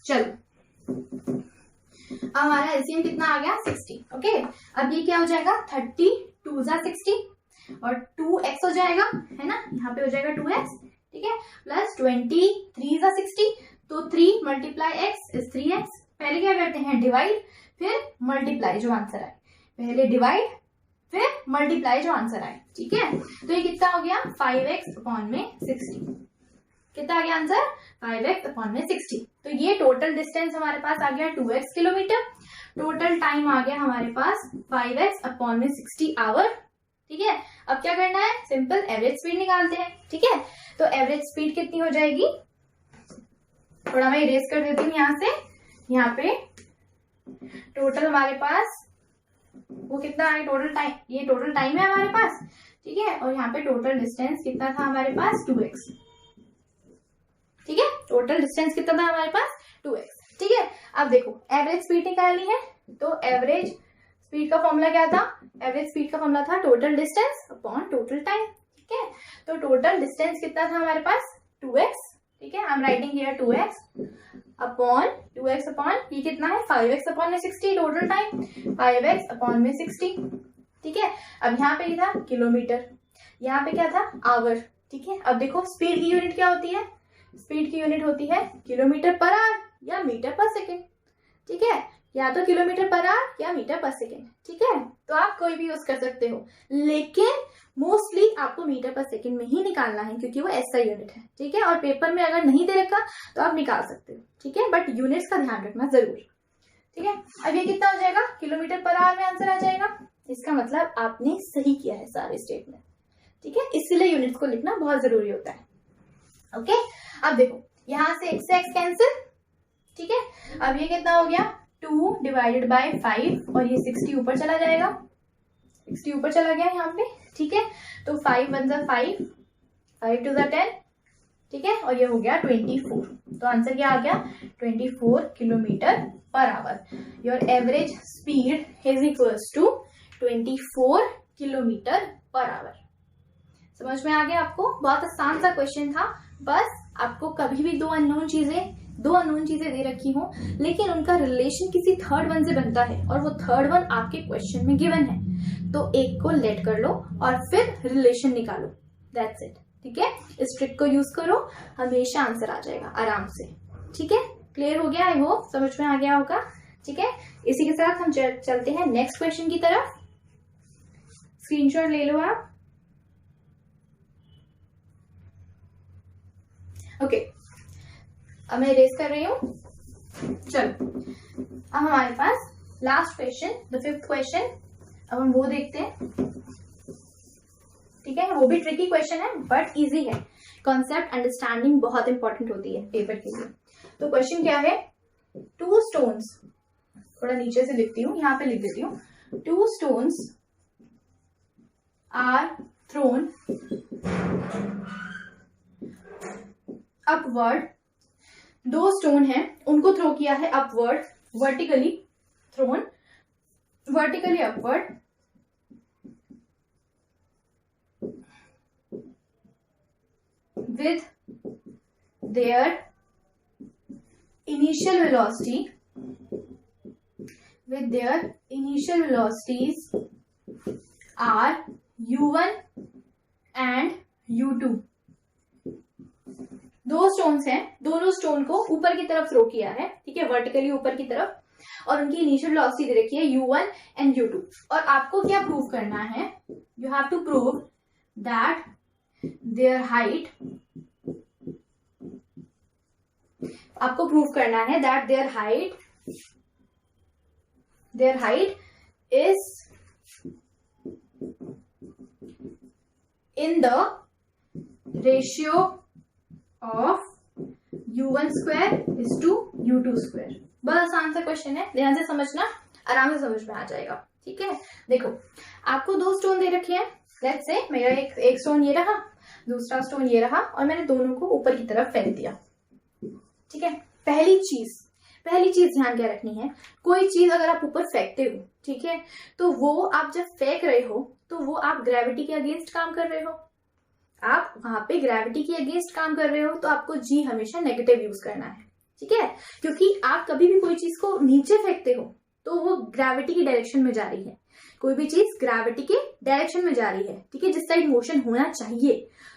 चलो अब हमारा एलसीएम कितना आ गया, 60, ओके। अब ये क्या हो जाएगा, 32 60 और 2x हो जाएगा, है ना, यहाँ पे हो जाएगा 2x, ठीक है, प्लस 23 60, तो 3 मल्टीप्लाई x इज 3x। पहले क्या करते हैं, डिवाइड फिर मल्टीप्लाई, जो आंसर आए, पहले डिवाइड फिर मल्टीप्लाई, जो आंसर आए, ठीक है। तो ये कितना हो गया, 5x अपॉन में 60, कितना आ गया आंसर, 5x अपॉन में 60। तो ये टोटल डिस्टेंस हमारे पास आ गया 2x किलोमीटर, टोटल टाइम आ गया हमारे पास 5x अपॉन में 60 आवर, ठीक है। अब क्या करना है, सिंपल एवरेज स्पीड निकालते हैं, ठीक है। तो एवरेज स्पीड कितनी हो जाएगी, थोड़ा मैं इरेज कर देती हूँ यहाँ से, यहाँ पे टोटल हमारे पास वो कितना है, टोटल टाइम, ये टोटल टाइम है हमारे पास, ठीक है। और यहाँ पे टोटल डिस्टेंस कितना था हमारे पास, 2x, ठीक है। टोटल डिस्टेंस कितना था हमारे पास, 2x, ठीक है। अब देखो एवरेज स्पीड निकालनी है, तो एवरेज स्पीड का फॉर्मूला क्या था, एवरेज स्पीड का फॉर्मूला था total distance upon total time, ठीक है। तो टोटल डिस्टेंस कितना था हमारे पास, 2x, ठीक है। I am writing here 2x upon 2x upon ये कितना है, 5x अपॉन में 60, टोटल टाइम 5x अपॉन में 60, ठीक है। अब यहाँ पे था किलोमीटर, यहाँ पे क्या था, आवर, ठीक है। अब देखो स्पीड की यूनिट क्या होती है, स्पीड की यूनिट होती है किलोमीटर पर आवर या मीटर पर सेकेंड, ठीक है, या तो किलोमीटर पर आवर या मीटर पर सेकेंड, ठीक है। तो आप कोई भी यूज कर सकते हो, लेकिन मोस्टली आपको मीटर पर सेकेंड में ही निकालना है, क्योंकि वो ऐसा यूनिट है, ठीक है। और पेपर में अगर नहीं दे रखा तो आप निकाल सकते हो, ठीक है, बट यूनिट्स का ध्यान रखना जरूर, ठीक है। अब ये कितना हो जाएगा, किलोमीटर पर आवर में आंसर आ जाएगा, इसका मतलब आपने सही किया है सारे स्टेटमेंट, ठीक है। इसलिए यूनिट्स को लिखना बहुत जरूरी होता है, ओके। अब देखो यहां से x से x कैंसिल, ठीक है। अब ये कितना हो गया, 2 डिवाइडेड बाय 5 और ये 60 ऊपर चला जाएगा, 60 ऊपर चला गया यहाँ पे, ठीक है। तो 5 1 5, 5 2 10, ठीक है, और ये हो गया 24। तो आंसर क्या आ गया, 24 kilometre per hour. Your average speed is equals to 24 kilometre per hour. समझ में आ गया आपको, बहुत आसान सा क्वेश्चन था। बस आपको कभी भी दो अननोन चीजें दे रखी हो, लेकिन उनका रिलेशन किसी थर्ड वन से बनता है और वो थर्ड वन आपके क्वेश्चन में गिवन है, तो एक को लेट कर लो और फिर रिलेशन निकालो, दैट्स इट, ठीक है। इस ट्रिक को यूज करो, हमेशा आंसर आ जाएगा आराम से, ठीक है। क्लियर हो गया, आई होप समझ में आ गया होगा, ठीक है। इसी के साथ हम चलते हैं नेक्स्ट क्वेश्चन की तरफ। स्क्रीनशॉट ले लो आप, ओके। अब मैं रेस कर रही हूँ, चलो अब हमारे पास last question, the 5th question, अब हम वो देखते हैं, ठीक है। वो भी ट्रिकी क्वेश्चन है बट इजी है, कॉन्सेप्ट अंडरस्टैंडिंग बहुत इंपॉर्टेंट होती है पेपर के लिए। तो क्वेश्चन क्या है, 2 स्टोन्स, थोड़ा नीचे से लिखती हूँ, यहाँ पे लिख देती हूँ, 2 stones are thrown upward, 2 stone है उनको थ्रो किया है upward, vertically thrown, vertically upward, with their initial velocities are u1 and u2। 2 stones हैं, दोनों स्टोन को ऊपर की तरफ थ्रो किया है, ठीक है, वर्टिकली ऊपर की तरफ, और उनकी इनिशियल वेलोसिटी दे रखी है u1 एंड u2। और आपको क्या प्रूव करना है, you have to prove that their height, आपको प्रूव करना है that their height is in the ratio of u1 square is to u2 square. बहुत आसान सा क्वेश्चन है, ध्यान से समझना, आराम से समझ में आ जाएगा, ठीक है, देखो आपको 2 स्टोन दे रखे हैं। लेट्स से मेरा एक स्टोन ये रहा, दूसरा स्टोन ये रहा, और मैंने दोनों को ऊपर की तरफ फेंक दिया। ठीक है, पहली चीज ध्यान क्या रखनी है, कोई चीज अगर आप ऊपर फेंकते हो, ठीक है, तो वो आप जब फेंक रहे हो तो वो आप ग्रेविटी के अगेंस्ट काम कर रहे हो, आप वहां पे ग्रेविटी के अगेंस्ट काम कर रहे हो, तो आपको जी हमेशा नेगेटिव यूज करना है। ठीक है, क्योंकि आप कभी भी कोई चीज को नीचे फेंकते हो तो वो ग्रेविटी की डायरेक्शन में जा रही है, कोई भी चीज ग्रेविटी के डायरेक्शन में जा रही है, ठीक है, जिस साइड मोशन होना चाहिए,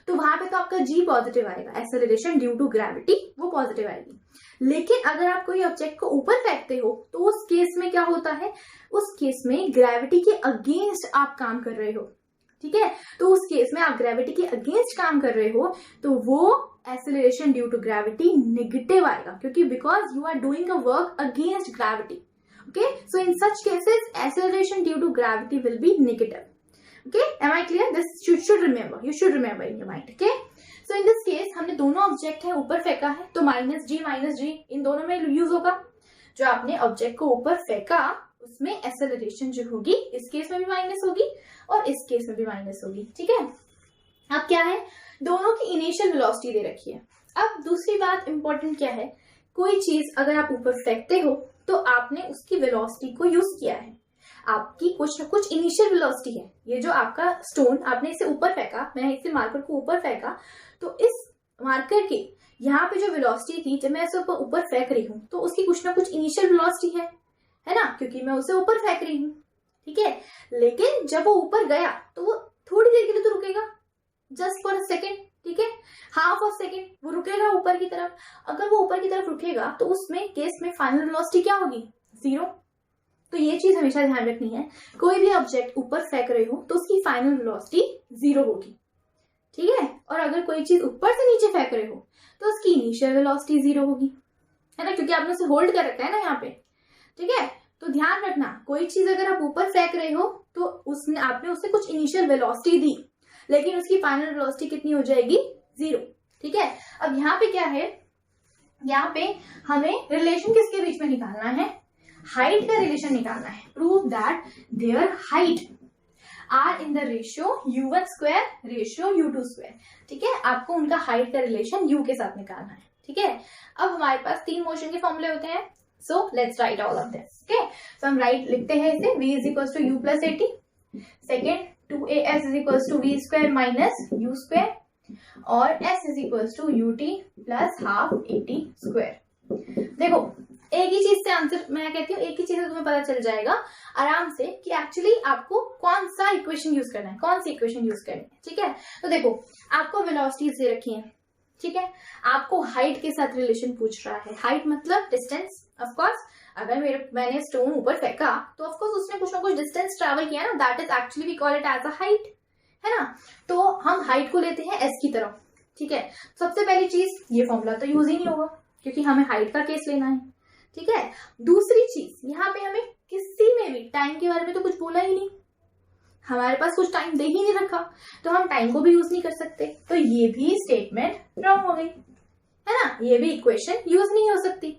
तो वहां पे तो आपका जी पॉजिटिव आएगा, एक्सेलरेशन ड्यू टू ग्रेविटी वो पॉजिटिव आएगी। लेकिन अगर आप कोई ऑब्जेक्ट को ऊपर फेंकते हो तो उस केस में क्या होता है, उस केस में ग्रेविटी के अगेंस्ट आप काम कर रहे हो। ठीक है, तो उस केस में आप ग्रेविटी के अगेंस्ट काम कर रहे हो तो वो acceleration due to gravity negative आएगा, क्योंकि because you are doing a work against gravity. Okay, so in such cases, acceleration due to gravity will be negative. Okay, am I clear? This should remember. You should remember in your mind. Okay, so in this case, हमने दोनों object है ऊपर फेंका है, तो minus जी इन दोनों में use होगा। जो आपने ऑब्जेक्ट को ऊपर फेंका उसमें एक्सेलरेशन जो होगी इस केस में भी माइनस होगी और इस केस में भी माइनस होगी। ठीक है, अब क्या है, दोनों की इनिशियल वेलोसिटी दे रखी है। अब दूसरी बात इंपॉर्टेंट क्या है, कोई चीज अगर आप ऊपर फेंकते हो तो आपने उसकी वेलोसिटी को यूज किया है, आपकी कुछ न कुछ इनिशियल वेलोसिटी है। ये जो आपका स्टोन आपने इसे ऊपर फेंका, मैं इसे मार्कर को ऊपर फेंका, तो इस मार्कर के यहाँ पे जो वेलोसिटी थी, जब मैं इसे ऊपर फेंक रही हूँ तो उसकी कुछ ना कुछ इनिशियल वेलोसिटी है ना, क्योंकि मैं उसे ऊपर फेंक रही हूँ। ठीक है, लेकिन जब वो ऊपर गया तो वो थोड़ी देर के लिए तो रुकेगा, जस्ट फॉर अ सेकेंड। ठीक है, हाफ ऑफ सेकेंड वो रुकेगा ऊपर की तरफ। अगर वो ऊपर की तरफ रुकेगा तो उसमें केस में फाइनल वेलोसिटी क्या होगी, 0। तो ये चीज हमेशा ध्यान रखनी है, कोई भी ऑब्जेक्ट ऊपर फेंक रहे हो तो उसकी फाइनल वेलोसिटी 0 होगी। ठीक है, और अगर कोई चीज ऊपर से नीचे फेंक रहे हो तो उसकी इनिशियल वेलोसिटी 0 होगी, है ना, क्योंकि आपने उसे होल्ड कर रखा है ना यहाँ पे। ठीक है, तो ध्यान रखना, कोई चीज अगर आप ऊपर फेंक रहे हो तो उसने आपने उसे कुछ इनिशियल वेलोसिटी दी, लेकिन उसकी फाइनल वेलोसिटी कितनी हो जाएगी, 0। ठीक है, अब यहाँ पे क्या है, यहाँ पे हमें रिलेशन किसके बीच में निकालना है, हाइट का रिलेशन निकालना है। Prove that their height are in the ratio u1 square ratio u2 square. ठीक है, आपको उनका हाइट का रिलेशन u के साथ निकालना है। ठीक है, अब हमारे पास 3 मोशन के फॉर्मूले होते हैं, so let's write all of this. Okay, तो हम लिखते हैं इसे v is equal to u plus 80, second 2as is equal to v square minus u square, और s is equal to ut plus half 80 square. देखो एक ही चीज से आंसर, मैं कहती हूँ एक ही चीज से तुम्हें पता चल जाएगा आराम से कि एक्चुअली आपको कौन सा इक्वेशन यूज करना है, कौन सी इक्वेशन यूज करनी है। ठीक है, तो देखो आपको वेलोसिटीज दे रखी है। ठीक है, आपको हाइट के साथ रिलेशन पूछ रहा है, हाइट मतलब डिस्टेंस। ऑफ कोर्स अगर मैंने स्टोन ऊपर फेंका तो ऑफ कोर्स उसने कुछ ना कुछ डिस्टेंस ट्रैवल किया ना, that is actually we call it as a height, है ना। तो हम हाइट को लेते हैं s की तरफ। ठीक है, सबसे पहली चीज ये फॉर्मूला तो यूज ही नहीं होगा क्योंकि हमें हाइट का केस लेना है। ठीक है, दूसरी चीज यहाँ पे हमें किसी में भी टाइम के बारे में तो कुछ बोला ही नहीं, हमारे पास कुछ टाइम दे ही नहीं रखा, तो हम टाइम को भी यूज नहीं कर सकते, तो ये भी स्टेटमेंट रॉन्ग हो गई, है ना, ये भी इक्वेशन यूज नहीं हो सकती।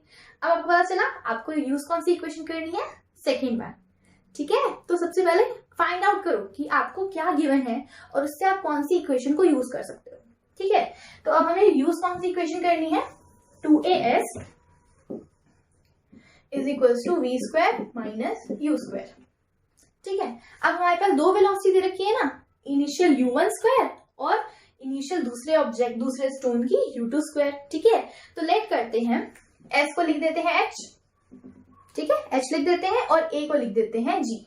अब आपको पता चला आपको यूज कौन सी इक्वेशन करनी है, सेकेंड वन। ठीक है, तो सबसे पहले फाइंड आउट करो कि आपको क्या गिवन है और उससे आप कौन सी इक्वेशन को यूज कर सकते हो। ठीक है, तो अब हमें यूज कौन सी इक्वेशन करनी है, 2as is equal to v square minus u square. ठीक है, अब हमारे पास 2 वेलोसिटी दे रखी है ना, इनिशियल u1 स्क्वायर और इनिशियल दूसरे ऑब्जेक्ट दूसरे स्टोन की u2 स्क्वायर। ठीक है, तो लेट करते हैं, s को लिख देते हैं h, ठीक है, h लिख देते हैं, और a को लिख देते हैं g,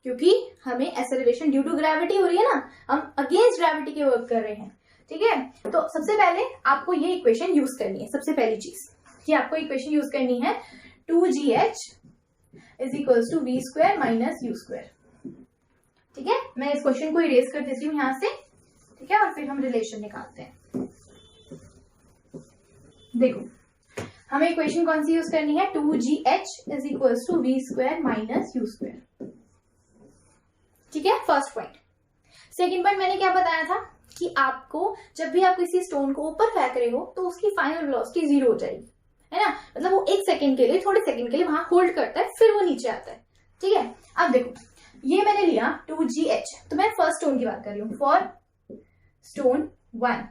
क्योंकि हमें एक्सेलरेशन ड्यू टू ग्रेविटी हो रही है ना, हम अगेंस्ट ग्रेविटी के वर्क कर रहे हैं। ठीक है, तो सबसे पहले आपको ये इक्वेशन यूज करनी है। सबसे पहली चीज कि आपको इक्वेशन यूज करनी है 2gh is equal to v square minus u square. ठीक है, मैं इस क्वेश्चन को इरेज कर देती हूँ यहाँ से। ठीक है, और फिर हम रिलेशन निकालते हैं। देखो हमें इक्वेशन कौन सी यूज करनी है, 2gh is equal to v square minus u square. ठीक है, फर्स्ट पॉइंट। सेकेंड पॉइंट मैंने क्या बताया था कि आपको जब भी आप किसी स्टोन को ऊपर फेंक रहे हो तो उसकी फाइनल वेलोसिटी 0 हो जाएगी, है ना, मतलब वो 1 सेकेंड के लिए, थोड़े सेकेंड के लिए वहां होल्ड करता है, फिर वो नीचे आता है। ठीक है, अब देखो ये मैंने लिया 2GH, तो मैं फर्स्ट स्टोन की बात कर रही हूँ, फॉर स्टोन 1,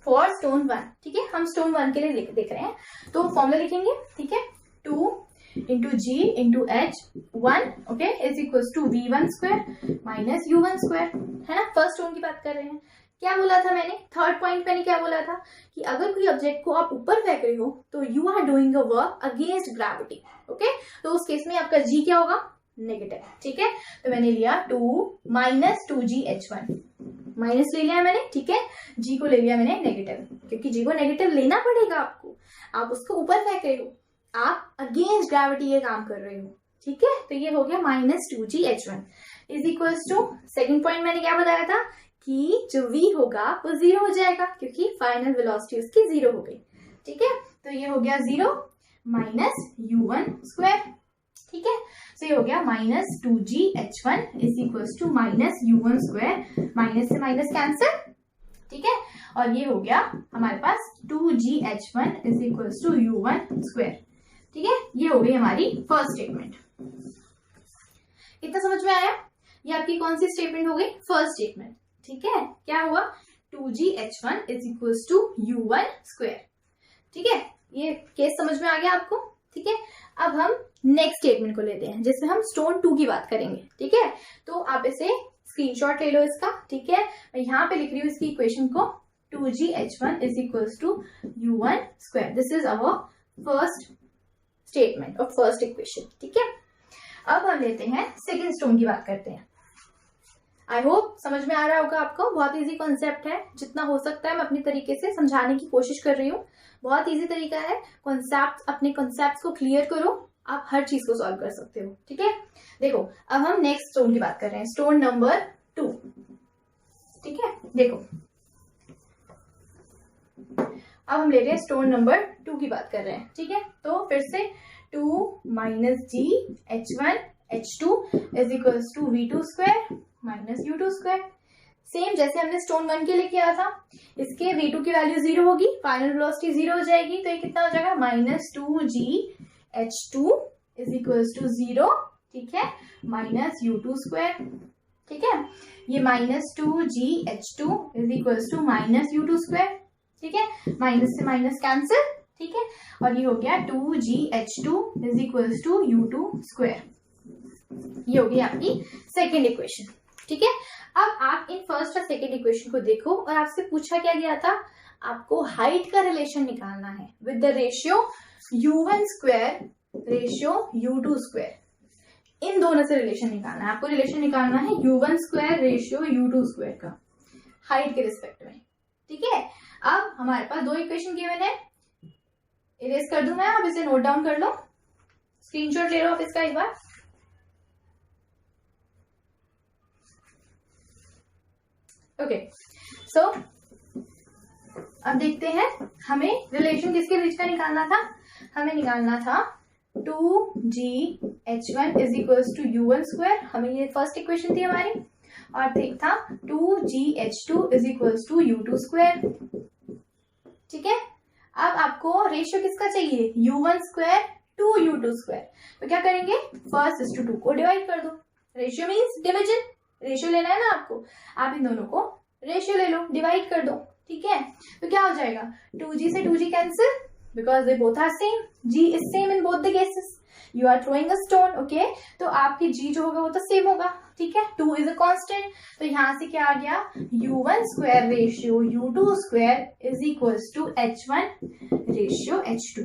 फॉर स्टोन 1, ठीक है, हम स्टोन 1 के लिए देख रहे हैं, तो फॉर्मूला लिखेंगे, ठीक है, 2 into G into H 1, okay, is equal to V1 square minus U1 square, है ना, फर्स्ट स्टोन की बात कर रहे हैं। क्या बोला था मैंने, थर्ड पॉइंट मैंने क्या बोला था कि अगर कोई ऑब्जेक्ट को आप ऊपर फेंक रहे हो तो you are doing a work against gravity, okay, तो उस केस में आपका G क्या होगा, नेगेटिव, ठीक है, तो मैंने लिया 2 माइनस 2GH1, माइनस ले लिया मैंने, ठीक है, G को ले लिया मैंने नेगेटिव, क्योंकि G को नेगेटिव लेना पड़ेगा आपको, आप उसको ऊपर फेंक रहे हो, आप अगेंस्ट ग्रेविटी ये काम कर रहे हो, ठीक है, तो ये हो गया minus 2GH1 is equals to, second point मैंने क्या बताया था कि जो V होगा वो 0 हो जाएगा, क्योंकि फाइनल वेलोसिटी उसकी 0 हो गई, ठीक है, तो ये हो गया 0 माइनस U1 स्क्वायर, ठीक है, तो ये हो गया minus 2GH1 is equals to minus U1 square, minus से माइनस कैंसिल, ठीक है, और ये हो गया हमारे पास 2GH1 is equals to U1 square, ठीक है, ये हो गई हमारी फर्स्ट स्टेटमेंट। इतना समझ में आया, ये आपकी कौन सी स्टेटमेंट हो गई, फर्स्ट स्टेटमेंट, ठीक है, क्या हुआ 2GH1 is equals to U1 square, ठीक है, ये केस समझ में आ गया आपको, ठीक है। अब हम नेक्स्ट स्टेटमेंट को लेते हैं जिसमें हम स्टोन 2 की बात करेंगे, ठीक है, तो आप इसे स्क्रीनशॉट ले लो इसका, ठीक है, मैं यहाँ पे लिख रही हूँ इसकी इक्वेशन को, 2GH1 is equals to U1 square, this is our first statement और फर्स्ट इक्वेशन, ठीक है। अब हम लेते हैं सेकेंड स्टोन की बात करते हैं। आई होप समझ में आ रहा होगा आपको, बहुत इजी कॉन्सेप्ट है, जितना हो सकता है मैं अपनी तरीके से समझाने की कोशिश कर रही हूँ, बहुत इजी तरीका है, कॉन्सेप्ट, अपने कॉन्सेप्ट्स को क्लियर करो, आप हर चीज को सॉल्व कर सकते हो, ठीक है। देखो अब हम नेक्स्ट स्टोन की बात कर रहे हैं, स्टोन नंबर 2, ठीक है, देखो अब हम ले रहे हैं स्टोन नंबर 2 की बात कर रहे हैं, ठीक है, तो फिर से 2 minus GH1 H2 is equals to V2 square minus U2 square, same जैसे हमने स्टोन 1 के लिए किया था, इसके V2 की वैल्यू 0 होगी, फाइनल वेलोसिटी 0 हो जाएगी, तो ये कितना हो जाएगा minus 2GH2 is equals to 0, ठीक है, माइनस U2 स्क्वायर, ठीक है, ये minus 2GH2 is equals to minus U2 square, ठीक है, माइनस से माइनस कैंसिल, ठीक है, और ये हो गया 2GH2 is equals to U2 square, ये होगी आपकी सेकेंड इक्वेशन, ठीक है। अब आप इन फर्स्ट और सेकेंड इक्वेशन को देखो, और आपसे पूछा क्या गया था, आपको हाइट का रिलेशन निकालना है with the ratio U1 square ratio U2 square, इन दोनों से रिलेशन निकालना है आपको, रिलेशन निकालना है U1 square ratio U2 square का हाइट के रिस्पेक्ट में, ठीक है। अब हमारे पास दो इक्वेशन गिवन है, इरेज कर दूं मैं, आप इसे नोट डाउन कर लो, स्क्रीनशॉट ले लो आप इसका एक बार, ओके, सो अब देखते हैं हमें रिलेशन किसके बीच का निकालना था, हमें निकालना था 2GH1 is equals to U1 square, हमें ये फर्स्ट इक्वेशन थी हमारी, और ठीक था 2GH2 is equals to U2 square, ठीक है। अब आपको रेशियो किसका चाहिए, U1 square to U2 square, तो क्या करेंगे, फर्स्ट इज टू 2 को डिवाइड कर दो, रेशियो मीन्स डिविजन, रेशियो लेना है ना आपको, आप इन दोनों को रेशियो ले लो, डिवाइड कर दो, ठीक है, तो क्या हो जाएगा 2G से 2G cancel, because they both are same, G is same in both the cases, you are throwing a stone, okay, तो आपकी G जो होगा वो तो सेम होगा, ठीक है, 2 इज अ कांस्टेंट, तो यहां से क्या आ गया U1 square ratio U2 square is equals to H1 ratio H2।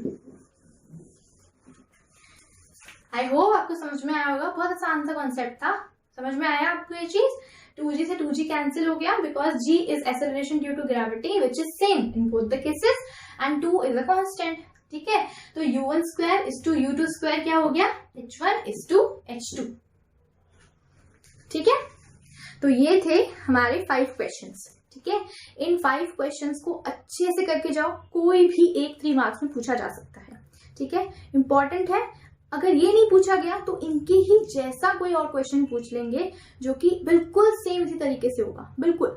I hope आपको समझ में आया होगा, बहुत आसान सा कॉन्सेप्ट था, समझ में आया आपको ये चीज, 2G से 2G कैंसिल हो गया, because G is acceleration due to gravity which is same in both the cases, and 2 is a constant, ठीक है, तो U1 square is to U2 square क्या हो गया, H1 इज टू H2, ठीक है। तो ये थे हमारे 5 क्वेश्चंस, ठीक है, इन 5 क्वेश्चंस को अच्छे से करके जाओ, कोई भी एक 3 मार्क्स में पूछा जा सकता है, ठीक है, इंपॉर्टेंट है, अगर ये नहीं पूछा गया तो इनके ही जैसा कोई और क्वेश्चन पूछ लेंगे जो कि बिल्कुल सेम इसी तरीके से होगा, बिल्कुल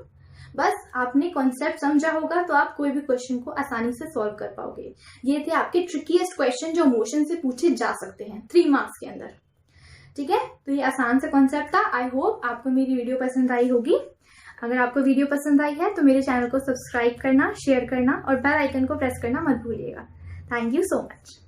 बस आपने कॉन्सेप्ट समझा होगा तो आप कोई भी क्वेश्चन को आसानी से सॉल्व कर पाओगे। ये थे आपके ट्रिकीएस्ट क्वेश्चन जो मोशन से पूछे जा सकते हैं 3 मार्क्स के अंदर। ठीक है, तो ये आसान सा कॉन्सेप्ट था। आई होप आपको मेरी वीडियो पसंद आई होगी। अगर आपको वीडियो पसंद आई है तो मेरे चैनल को सब्सक्राइब करना, शेयर करना और बेल आइकन को प्रेस करना मत भूलिएगा। Thank you so much.